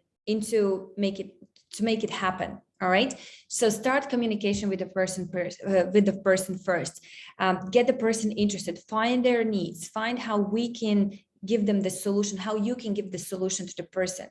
make it happen. All right. So start communication with the person first. Get the person interested. Find their needs. Find how we can give them the solution. How you can give the solution to the person.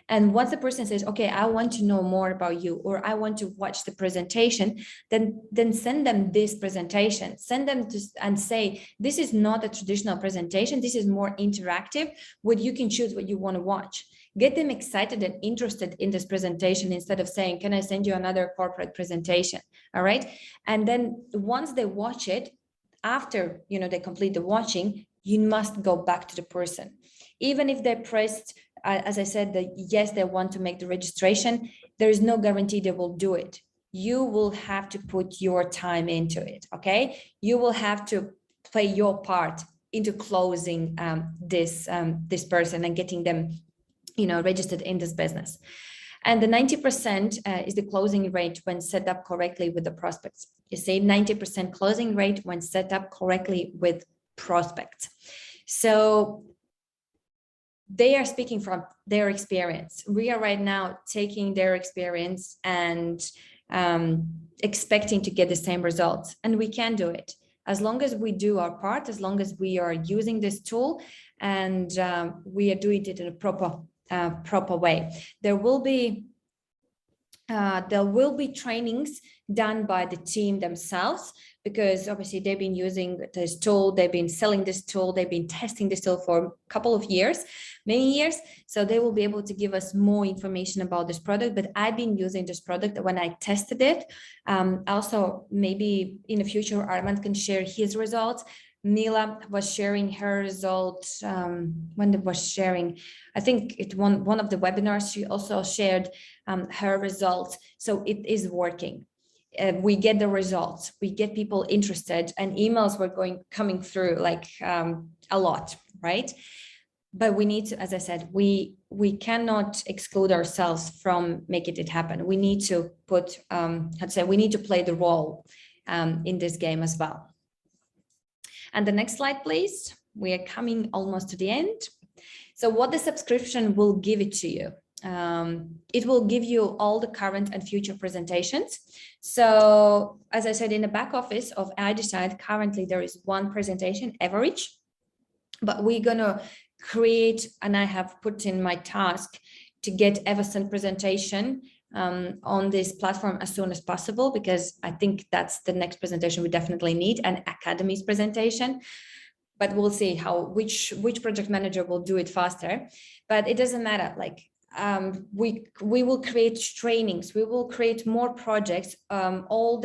And once the person says, "Okay, I want to know more about you," or "I want to watch the presentation," then send them this presentation. Send them and say, "This is not a traditional presentation. This is more interactive, where you can choose what you want to watch." Get them excited and interested in this presentation instead of saying, "Can I send you another corporate presentation?" All right. And then once they watch it, after they complete the watching, you must go back to the person. Even if they pressed, as I said, that yes, they want to make the registration, there is no guarantee they will do it. You will have to put your time into it. Okay. You will have to play your part into closing this person and getting them registered in this business. And the 90% is the closing rate when set up correctly with the prospects. You see, 90% closing rate when set up correctly with prospects. So they are speaking from their experience. We are right now taking their experience and expecting to get the same results. And we can do it as long as we do our part, as long as we are using this tool and we are doing it in a proper way. There will be trainings done by the team themselves, because obviously they've been using this tool, they've been selling this tool, they've been testing this tool for a couple of years, many years. So they will be able to give us more information about this product. But I've been using this product when I tested it. Also, maybe in the future, Armand can share his results. Nila was sharing her results when it was sharing, I think it one of the webinars, she also shared her results. So it is working. We get the results, we get people interested, and emails were coming through like a lot, right? But we need to, as I said, we cannot exclude ourselves from making it happen. We need to put, we need to play the role in this game as well. And the next slide, please. We are coming almost to the end. So what the subscription will give it to you. It will give you all the current and future presentations. So as I said, in the back office of iDecide, currently there is one presentation, Evorich, but we're gonna create, and I have put in my task to get Everson presentation on this platform as soon as possible, because I think that's the next presentation we definitely need, an Academy's presentation. But we'll see which project manager will do it faster. But it doesn't matter. Like we will create trainings. We will create more projects. All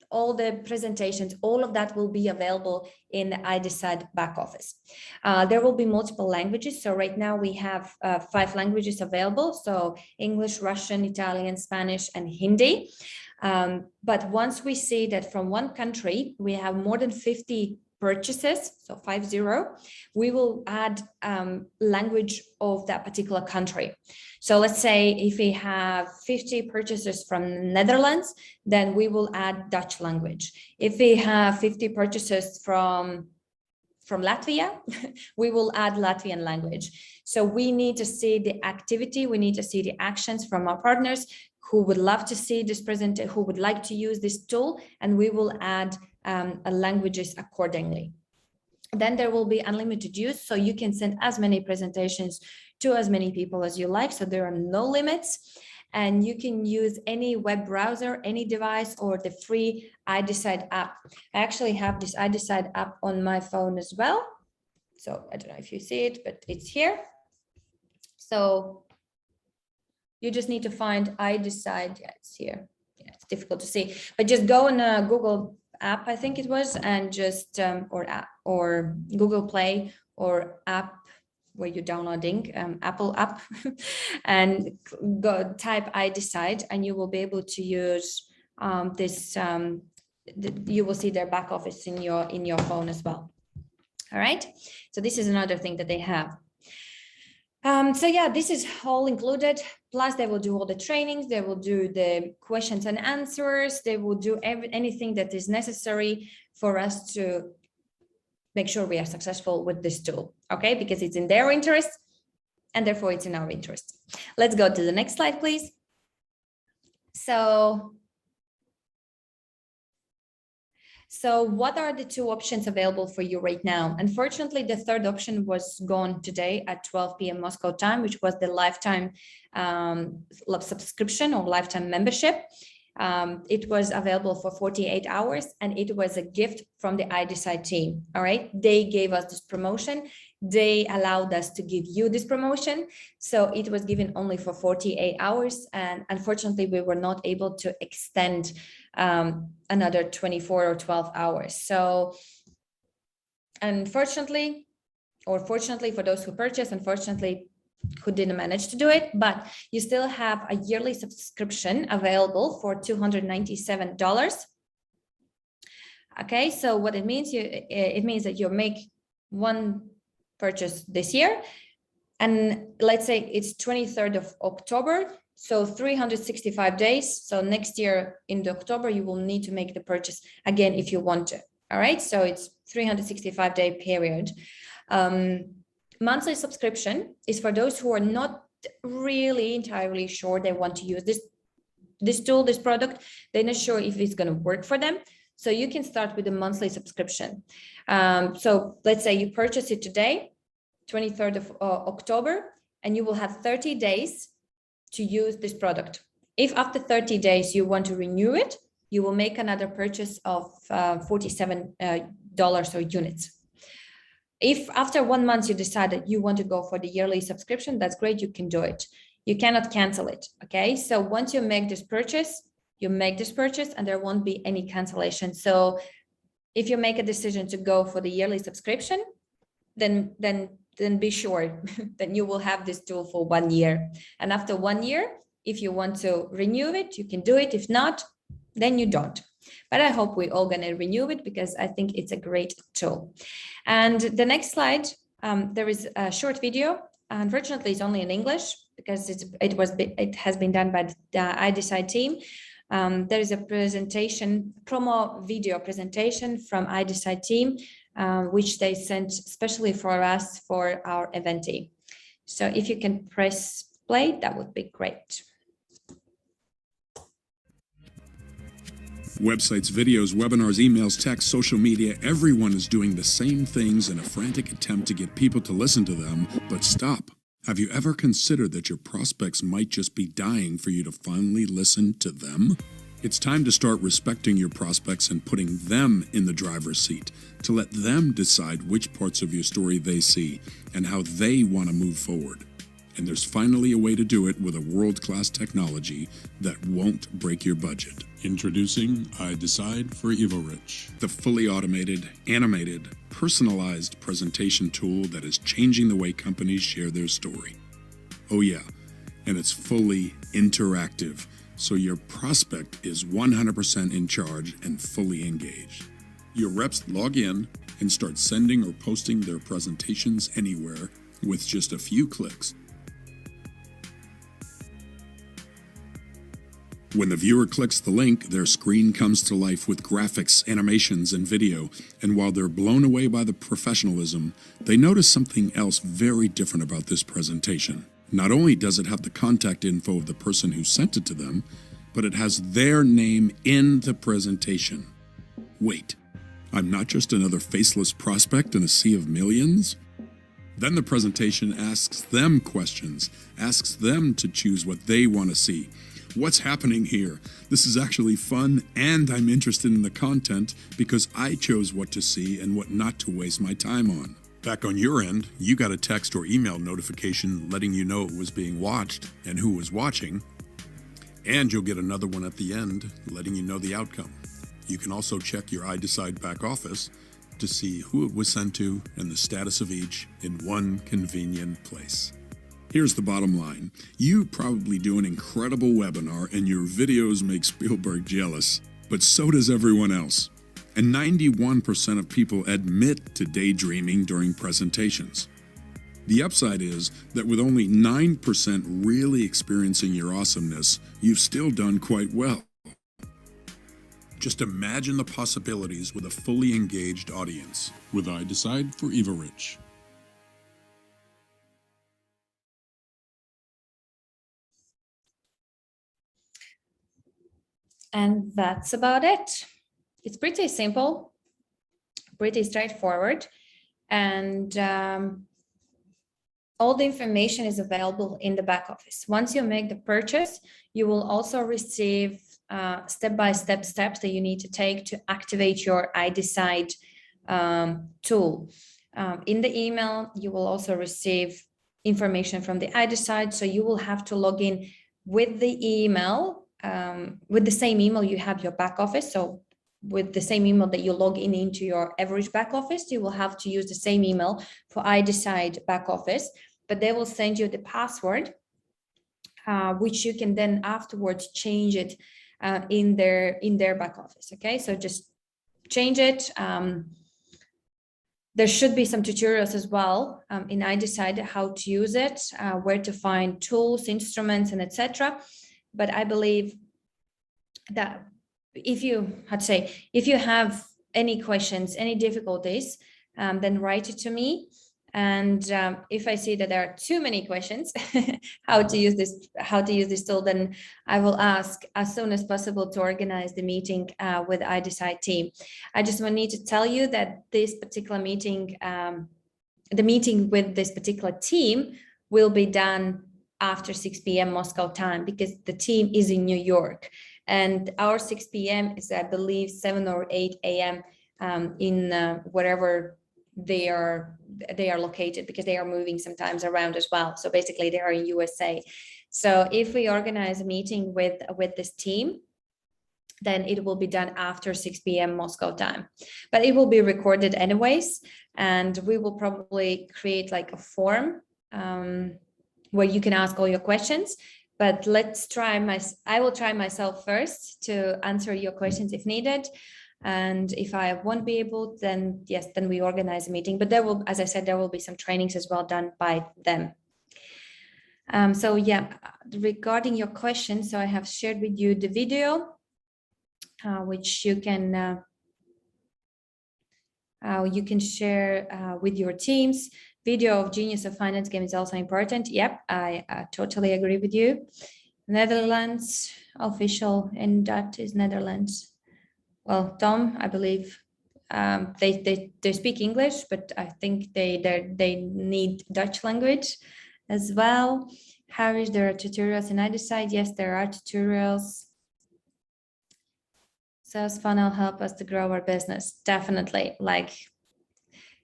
all the presentations, all of that will be available in the iDecide back office. There will be multiple languages. So right now we have 5 languages available. So English, Russian, Italian, Spanish, and Hindi. But once we see that from one country, we have more than 50 purchases, so 50, we will add language of that particular country. So let's say if we have 50 purchases from Netherlands, then we will add Dutch language. If we have 50 purchases from Latvia, we will add Latvian language. So we need to see the activity, we need to see the actions from our partners who would love to see this presentation, who would like to use this tool, and we will add languages accordingly. Then there will be unlimited use, so you can send as many presentations to as many people as you like, so there are no limits. And you can use any web browser, any device, or the free iDecide app. I actually have this iDecide app on my phone as well. So I don't know if you see it, but it's here. So you just need to find iDecide. Yeah, it's here. Yeah, it's difficult to see, but just go on a Google app, I think it was, and just or Google Play or app where you're downloading Apple app and go type iDecide, and you will be able to use this. You will see their back office in your phone as well. All right. So this is another thing that they have. So yeah, this is all included. Plus, they will do all the trainings. They will do the questions and answers. They will do anything that is necessary for us to make sure we are successful with this tool. Okay, because it's in their interest, and therefore it's in our interest. Let's go to the next slide, please. So what are the 2 options available for you right now? Unfortunately, the 3rd option was gone today at 12 p.m. Moscow time, which was the lifetime subscription or lifetime membership. It was available for 48 hours, and it was a gift from the iDecide team. All right, they gave us this promotion. They allowed us to give you this promotion. So it was given only for 48 hours. And unfortunately, we were not able to extend another 24 or 12 hours. So unfortunately, or fortunately for those who purchased, unfortunately, who didn't manage to do it, but you still have a yearly subscription available for $297. Okay, so what it means, it means that you make one purchase this year, and let's say it's 23rd of October, so 365 days. So next year in the October, you will need to make the purchase again if you want to. All right, so it's 365-day period. Monthly subscription is for those who are not really entirely sure they want to use this tool, this product. They're not sure if it's going to work for them. So you can start with a monthly subscription. So let's say you purchase it today, 23rd of October, and you will have 30 days to use this product. If after 30 days you want to renew it, you will make another purchase of $47 or units. If after 1 month you decide that you want to go for the yearly subscription, that's great, you can do it. You cannot cancel it, okay? So once you make this purchase, and there won't be any cancellation. So if you make a decision to go for the yearly subscription, then be sure that you will have this tool for 1 year. And after 1 year, if you want to renew it, you can do it. If not, then you don't. But I hope we're all going to renew it because I think it's a great tool. And the next slide, there is a short video. Unfortunately, it's only in English because it has been done by the iDecide team. There is a promo video presentation from iDecide team, which they sent specially for us for our eventee. So if you can press play, that would be great. Websites, videos, webinars, emails, text, social media, everyone is doing the same things in a frantic attempt to get people to listen to them, but stop. Have you ever considered that your prospects might just be dying for you to finally listen to them? It's time to start respecting your prospects and putting them in the driver's seat, to let them decide which parts of your story they see and how they want to move forward. And there's finally a way to do it with a world-class technology that won't break your budget. Introducing iDecide for Evorich, the fully automated, animated, personalized presentation tool that is changing the way companies share their story. Oh yeah, and it's fully interactive, so your prospect is 100% in charge and fully engaged. Your reps log in and start sending or posting their presentations anywhere with just a few clicks. When the viewer clicks the link, their screen comes to life with graphics, animations, and video, and while they're blown away by the professionalism, they notice something else very different about this presentation. Not only does it have the contact info of the person who sent it to them, but it has their name in the presentation. Wait, I'm not just another faceless prospect in a sea of millions? Then the presentation asks them questions, asks them to choose what they want to see. What's happening here? This is actually fun, and I'm interested in the content because I chose what to see and what not to waste my time on. Back on your end, you got a text or email notification letting you know it was being watched and who was watching, and you'll get another one at the end letting you know the outcome. You can also check your iDecide back office to see who it was sent to and the status of each in one convenient place. Here's the bottom line. You probably do an incredible webinar and your videos make Spielberg jealous, but so does everyone else. And 91% of people admit to daydreaming during presentations. The upside is that with only 9% really experiencing your awesomeness, you've still done quite well. Just imagine the possibilities with a fully engaged audience with iDecide for Evorich. And that's about it. It's pretty simple, pretty straightforward, and all the information is available in the back office. Once you make the purchase, you will also receive step-by-step steps that you need to take to activate your iDecide tool. In the email, you will also receive information from the iDecide, so you will have to log in with the email, with the same email you have your back office. So with the same email that you log in into your Evorich back office, you will have to use the same email for iDecide back office, but they will send you the password, which you can then afterwards change it in their back office. Okay, so just change it. There should be some tutorials as well in iDecide how to use it, where to find tools, instruments, and etc. But I believe that if you have any questions, any difficulties, then write it to me. And if I see that there are too many questions, how to use this tool, then I will ask as soon as possible to organize the meeting with iDecide team. I just need to tell you that this particular meeting, the meeting with this particular team will be done after 6 p.m. Moscow time, because the team is in New York. And our 6 p.m. is, I believe, 7 or 8 a.m. In wherever they are located, because they are moving sometimes around as well. So basically, they are in USA. So if we organize a meeting with this team, then it will be done after 6 p.m. Moscow time. But it will be recorded anyways, and we will probably create like a form where you can ask all your questions. But I will try myself first to answer your questions if needed. And if I won't be able, then yes, then we organize a meeting. But there will, as I said, there will be some trainings as well done by them. So yeah, regarding your question, so I have shared with you the video, which you can share with your teams. Video of Genius of Finance game is also important. Yep, I totally agree with you. Netherlands official, and that is Netherlands. Well, Tom, I believe they speak English, but I think they need Dutch language as well. Harish, there are tutorials in iDecide. Yes, there are tutorials. Sales funnel help us to grow our business. Definitely, like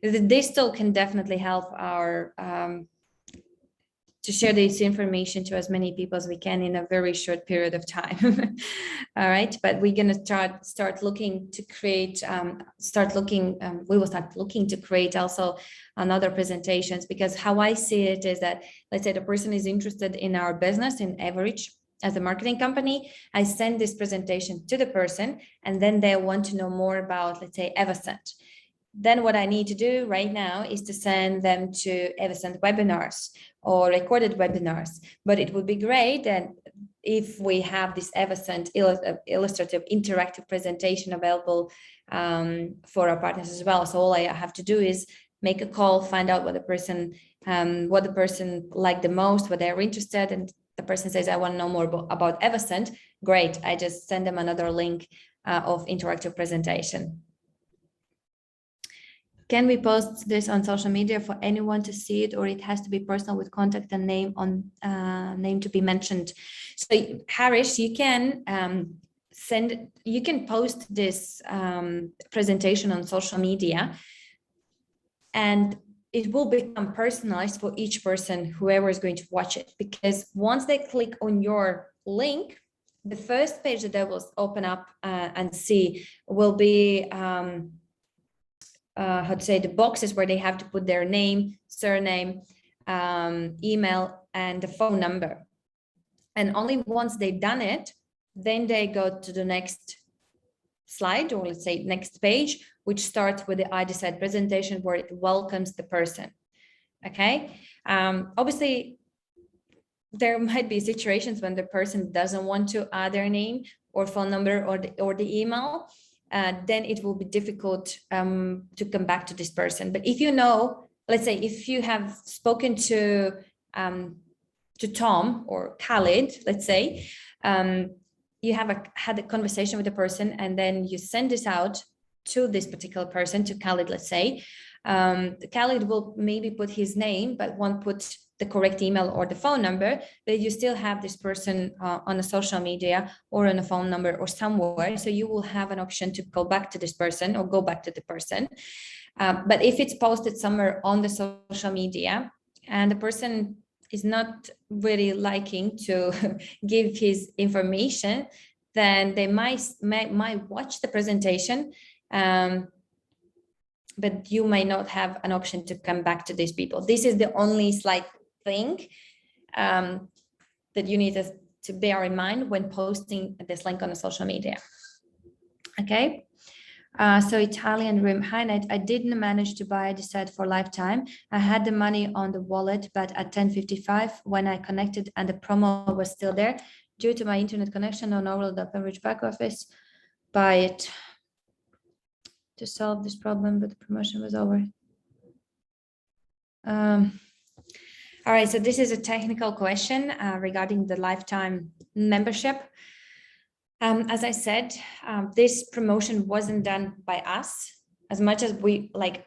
this tool can definitely help our to share this information to as many people as we can in a very short period of time. All right, but we're going to start looking to create, we will start looking to create also another presentations, because how I see it is that, let's say the person is interested in our business in Evorich as a marketing company. I send this presentation to the person, and then they want to know more about, let's say, Evercent. Then what I need to do right now is to send them to Evercent webinars or recorded webinars. But it would be great that if we have this Evercent illustrative interactive presentation available for our partners as well. So all I have to do is make a call, find out what the person liked the most, what they're interested, and the person says, I want to know more about Evercent. Great, I just send them another link of interactive presentation. Can we post this on social media for anyone to see it, or it has to be personal with contact and name on name to be mentioned? So Harish, you can post this presentation on social media, and it will become personalized for each person, whoever is going to watch it, because once they click on your link, the first page that they will open up and see will be how to say, the boxes where they have to put their name, surname, email, and the phone number. And only once they've done it, then they go to the next slide, or let's say next page, which starts with the iDecide presentation, where it welcomes the person. Okay. Obviously, there might be situations when the person doesn't want to add their name or phone number or the email. Then it will be difficult to come back to this person. But if you know, let's say if you have spoken to Tom or Khalid, let's say, you have had a conversation with the person, and then you send this out to this particular person, to Khalid, let's say. Khalid will maybe put his name, but won't put the correct email or the phone number, but you still have this person on a social media or on a phone number or somewhere. So you will have an option to go back to this person or go back to the person. But if it's posted somewhere on the social media and the person is not really liking to give his information, then they might watch the presentation, but you may not have an option to come back to these people. This is the only slight thing that you need to bear in mind when posting this link on a social media. Okay. So Italian room. Hi, Nate. I didn't manage to buy iDecide for lifetime. I had the money on the wallet, but at 10:55 when I connected and the promo was still there, due to my internet connection on Evorich back office, buy it to solve this problem, but the promotion was over. All right, so this is a technical question regarding the lifetime membership. As I said, this promotion wasn't done by us. As much as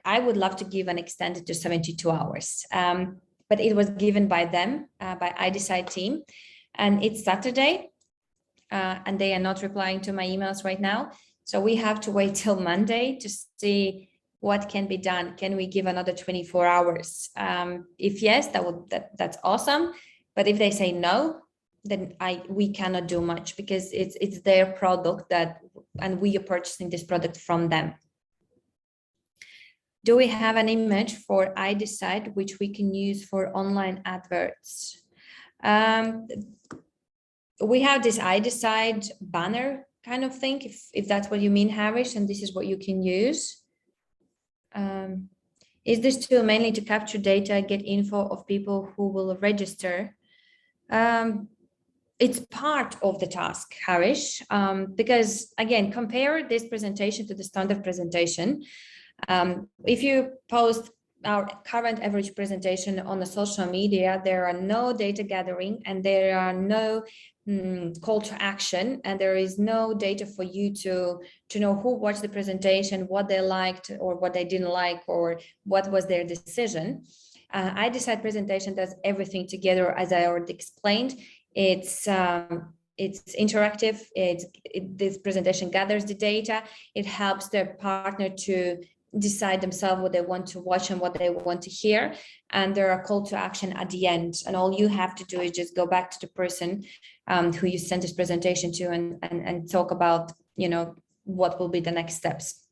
I would love to give an extended to 72 hours, but it was given by them, by iDecide team, and it's Saturday, and they are not replying to my emails right now. So we have to wait till Monday to see what can be done. Can we give another 24 hours? If yes, that's awesome. But if they say no, then we cannot do much, because it's their product and we are purchasing this product from them. Do we have an image for iDecide which we can use for online adverts? We have this iDecide banner kind of thing, if that's what you mean, Harish, and this is what you can use. Is this tool mainly to capture data, get info of people who will register? It's part of the task, Harish, because again, compare this presentation to the standard presentation. If you post our current Evorich presentation on the social media, there are no data gathering and there are no call to action, and there is no data for you to know who watched the presentation, what they liked or what they didn't like, or what was their decision. iDecide presentation does everything together, as I already explained. It's interactive. This presentation gathers the data. It helps the partner to decide themselves what they want to watch and what they want to hear. And there are call to action at the end. And all you have to do is just go back to the person who you sent this presentation to and talk about, you know, what will be the next steps.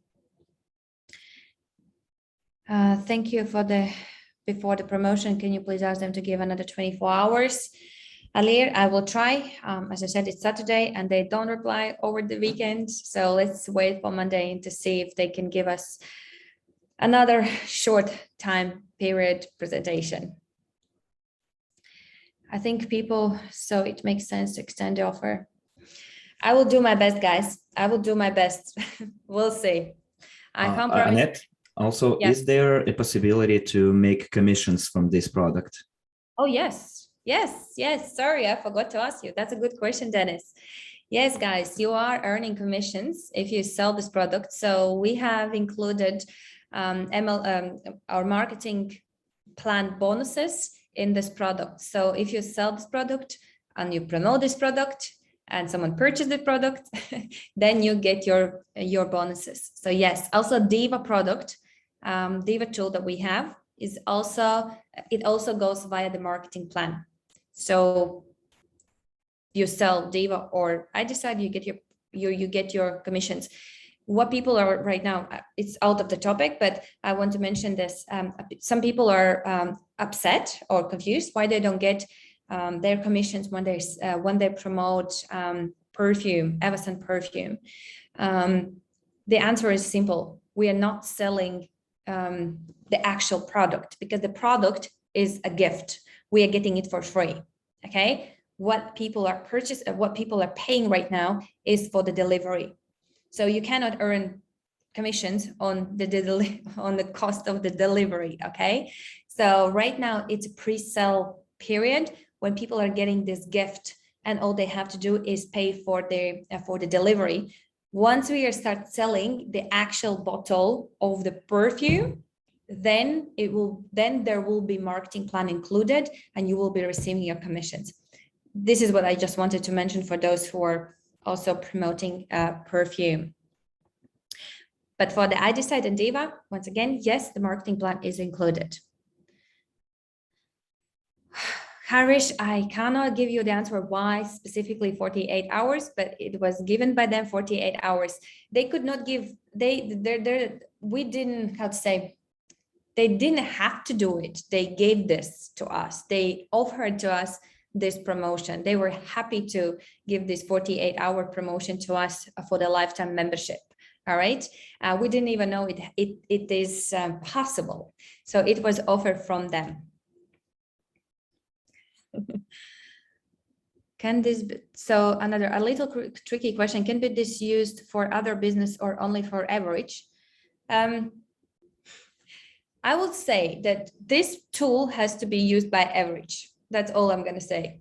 Thank you for before the promotion. Can you please ask them to give another 24 hours? Alir, I will try. As I said, it's Saturday and they don't reply over the weekend. So let's wait for Monday to see if they can give us another short time period presentation. I think people, so it makes sense to extend the offer. I will do my best, guys. I will do my best. We'll see. I can't promise. Anete, also, Yes. is there a possibility to make commissions from this product? Oh, yes. Yes. Yes. Sorry, I forgot to ask you. That's a good question, Dennis. Yes, guys, you are earning commissions if you sell this product. So we have included our marketing plan bonuses in this product. So if you sell this product and you promote this product and someone purchased the product, then you get your bonuses. So yes, also Diva product, Diva tool that we have is also, it also goes via the marketing plan. So you sell Diva or iDecide, you get your commissions. What people are right now, it's out of the topic, but I want to mention this. Some people are upset or confused why they don't get their commissions when they promote perfume, Everscent perfume. The answer is simple. We are not selling the actual product because the product is a gift. We are getting it for free. Okay. What people are what people are paying right now is for the delivery. So you cannot earn commissions on the cost of the delivery. Okay. So right now it's a pre-sale period when people are getting this gift and all they have to do is pay for the delivery. Once we start selling the actual bottle of the perfume, then there will be marketing plan included and you will be receiving your commissions. This is what I just wanted to mention for those who are also promoting perfume. But for the iDecide and Diva, once again, yes, the marketing plan is included. Harish, I cannot give you the answer why specifically 48 hours, but it was given by them 48 hours. They could not give, we didn't, how to say, they didn't have to do it. They gave this to us. They offered to us this promotion. They were happy to give this 48-hour promotion to us for the lifetime membership. All right. We didn't even know it is possible. So it was offered from them. Can this be, so a little tricky question, can be this used for other business or only for Evorich? I would say that this tool has to be used by Evorich. That's all I'm going to say.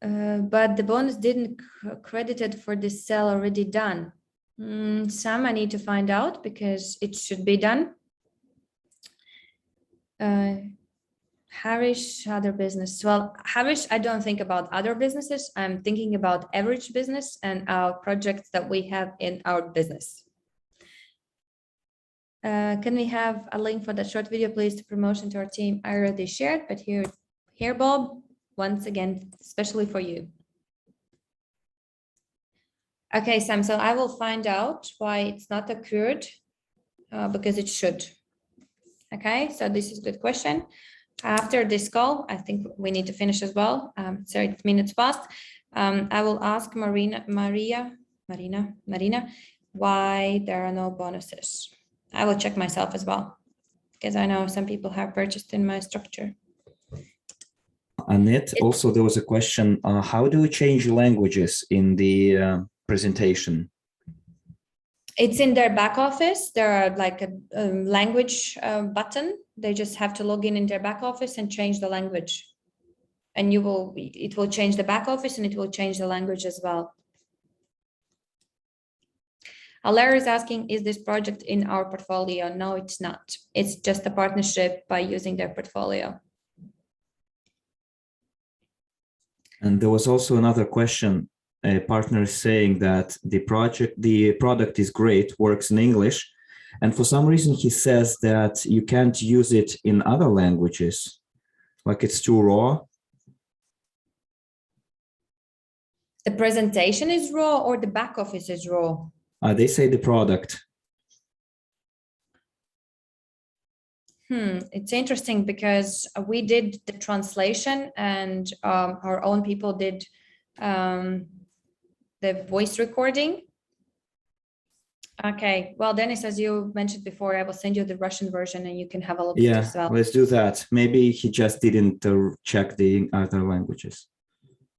But the bonus didn't credited for this sale already done. Some I need to find out because it should be done. Harish, other business. Well, Harish, I don't think about other businesses. I'm thinking about average business and our projects that we have in our business. Can we have a link for that short video, please, to promotion to our team? I already shared, but here, Bob, once again, especially for you. Okay, Sam, so I will find out why it's not occurred because it should. Okay, so this is a good question. After this call, I think we need to finish as well. So it's minutes past. I will ask Marina, why there are no bonuses. I will check myself as well, because I know some people have purchased in my structure. Anete, also there was a question, how do we change languages in the presentation? It's in their back office. There are like a language button. They just have to log in their back office and change the language. And it will change the back office and it will change the language as well. Alaire is asking, is this project in our portfolio? No, it's not. It's just a partnership by using their portfolio. And there was also another question. a partner is saying that the product is great, works in English, and for some reason he says that you can't use it in other languages, like it's too raw. The presentation is raw or the back office is raw? They say the product. It's interesting because we did the translation and our own people did the voice recording. Okay, well, Dennis, as you mentioned before, I will send you the Russian version and you can have a look at it as well. Let's do that. Maybe he just didn't check the other languages.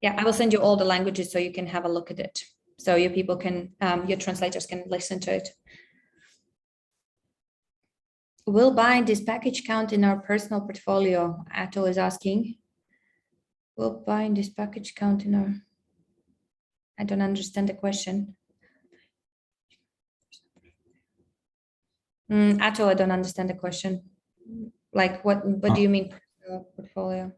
Yeah, I will send you all the languages so you can have a look at it. So your people can, your translators can listen to it. Will buying this package count in our personal portfolio? Ato is asking. Will buying this package count in our... I don't understand the question. Ato, I don't understand the question. Like, what do you mean personal portfolio?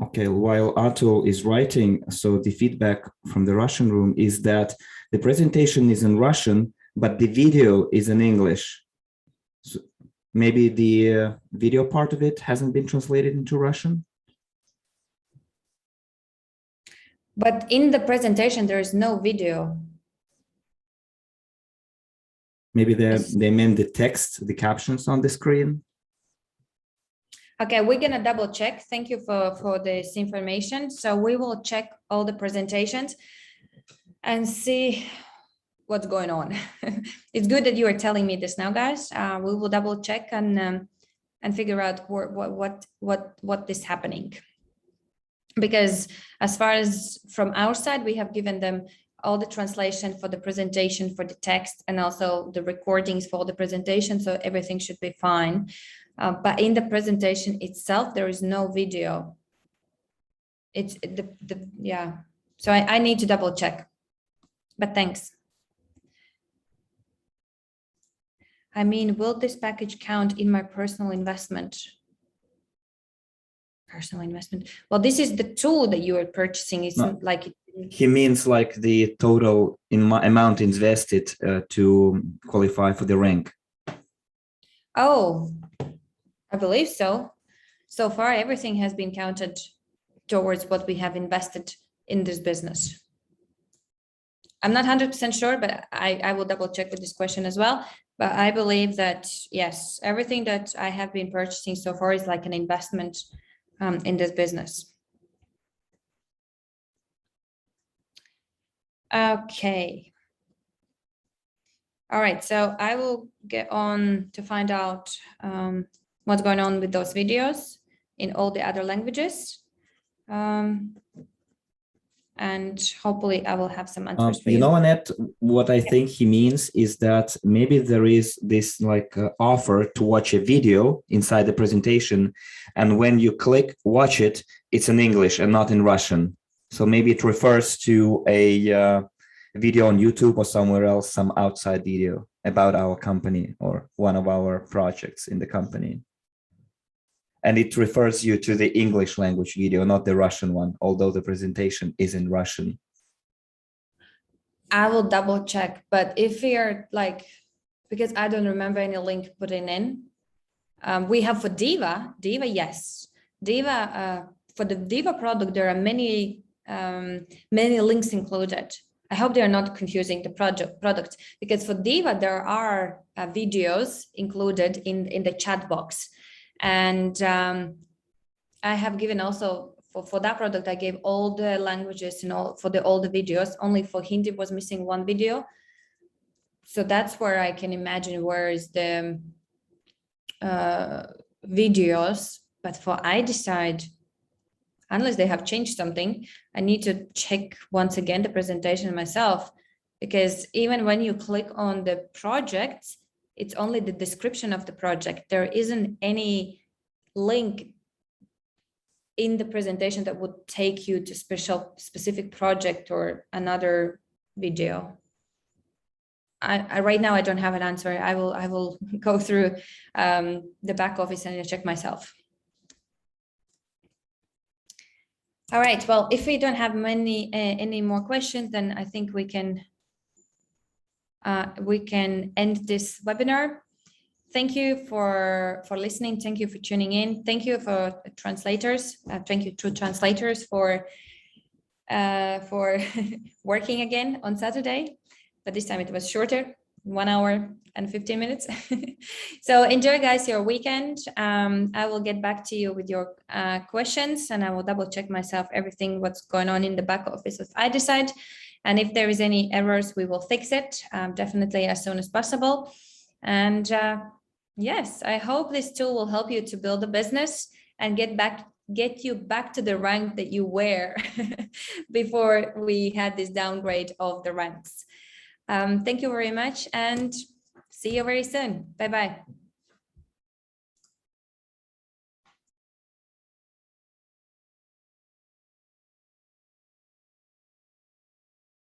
Okay, while Atul is writing, so the feedback from the Russian room is that the presentation is in Russian, but the video is in English. So maybe the video part of it hasn't been translated into Russian? But in the presentation, there is no video. Maybe they meant the text, the captions on the screen. Okay, we're gonna double check. Thank you for this information. So we will check all the presentations and see what's going on. It's good that you are telling me this now, guys. We will double check and figure out what is happening. Because as far as from our side, we have given them all the translation for the presentation, for the text, and also the recordings for the presentation. So everything should be fine. But in the presentation itself, there is no video. It's yeah. So I need to double check, but thanks. I mean, will this package count in my personal investment? Personal investment. Well, this is the tool that you are purchasing. It's not like he means like the total amount invested to qualify for the rank. Oh, I believe so. So far, everything has been counted towards what we have invested in this business. I'm not 100% sure, but I will double check with this question as well. But I believe that, yes, everything that I have been purchasing so far is like an investment in this business. Okay. All right, so I will get on to find out what's going on with those videos in all the other languages. And hopefully I will have some answers for you. You know, Anete, what I think he means is that maybe there is this like offer to watch a video inside the presentation. And when you click watch it, it's in English and not in Russian. So maybe it refers to a video on YouTube or somewhere else, some outside video about our company or one of our projects in the company. And it refers you to the English language video, not the Russian one, although the presentation is in Russian. I will double check, but if we are like, because I don't remember any link putting in, we have for Diva, yes. Diva, for the Diva product, there are many links included. I hope they are not confusing the product, because for Diva, there are videos included in the chat box. And I have given also for that product, I gave all the languages and all the videos. Only for Hindi was missing one video. So that's where I can imagine where is the videos. But for iDecide, unless they have changed something, I need to check once again the presentation myself, because even when you click on the projects, it's only the description of the project. There isn't any link in the presentation that would take you to specific project or another video. I right now I don't have an answer. I will go through the back office and check myself. All right. Well, if we don't have any more questions, then I think we can end this webinar. Thank you for listening. Thank you for tuning in. Thank you for translators. Thank you to translators for working again on Saturday, but this time it was shorter, 1 hour and 15 minutes. So enjoy, guys, your weekend. I will get back to you with your questions, and I will double check myself everything what's going on in the back office of iDecide. And if there is any errors, we will fix it definitely as soon as possible. And yes, I hope this tool will help you to build a business and get you back to the rank that you were before we had this downgrade of the ranks. Thank you very much, and see you very soon. Bye-bye.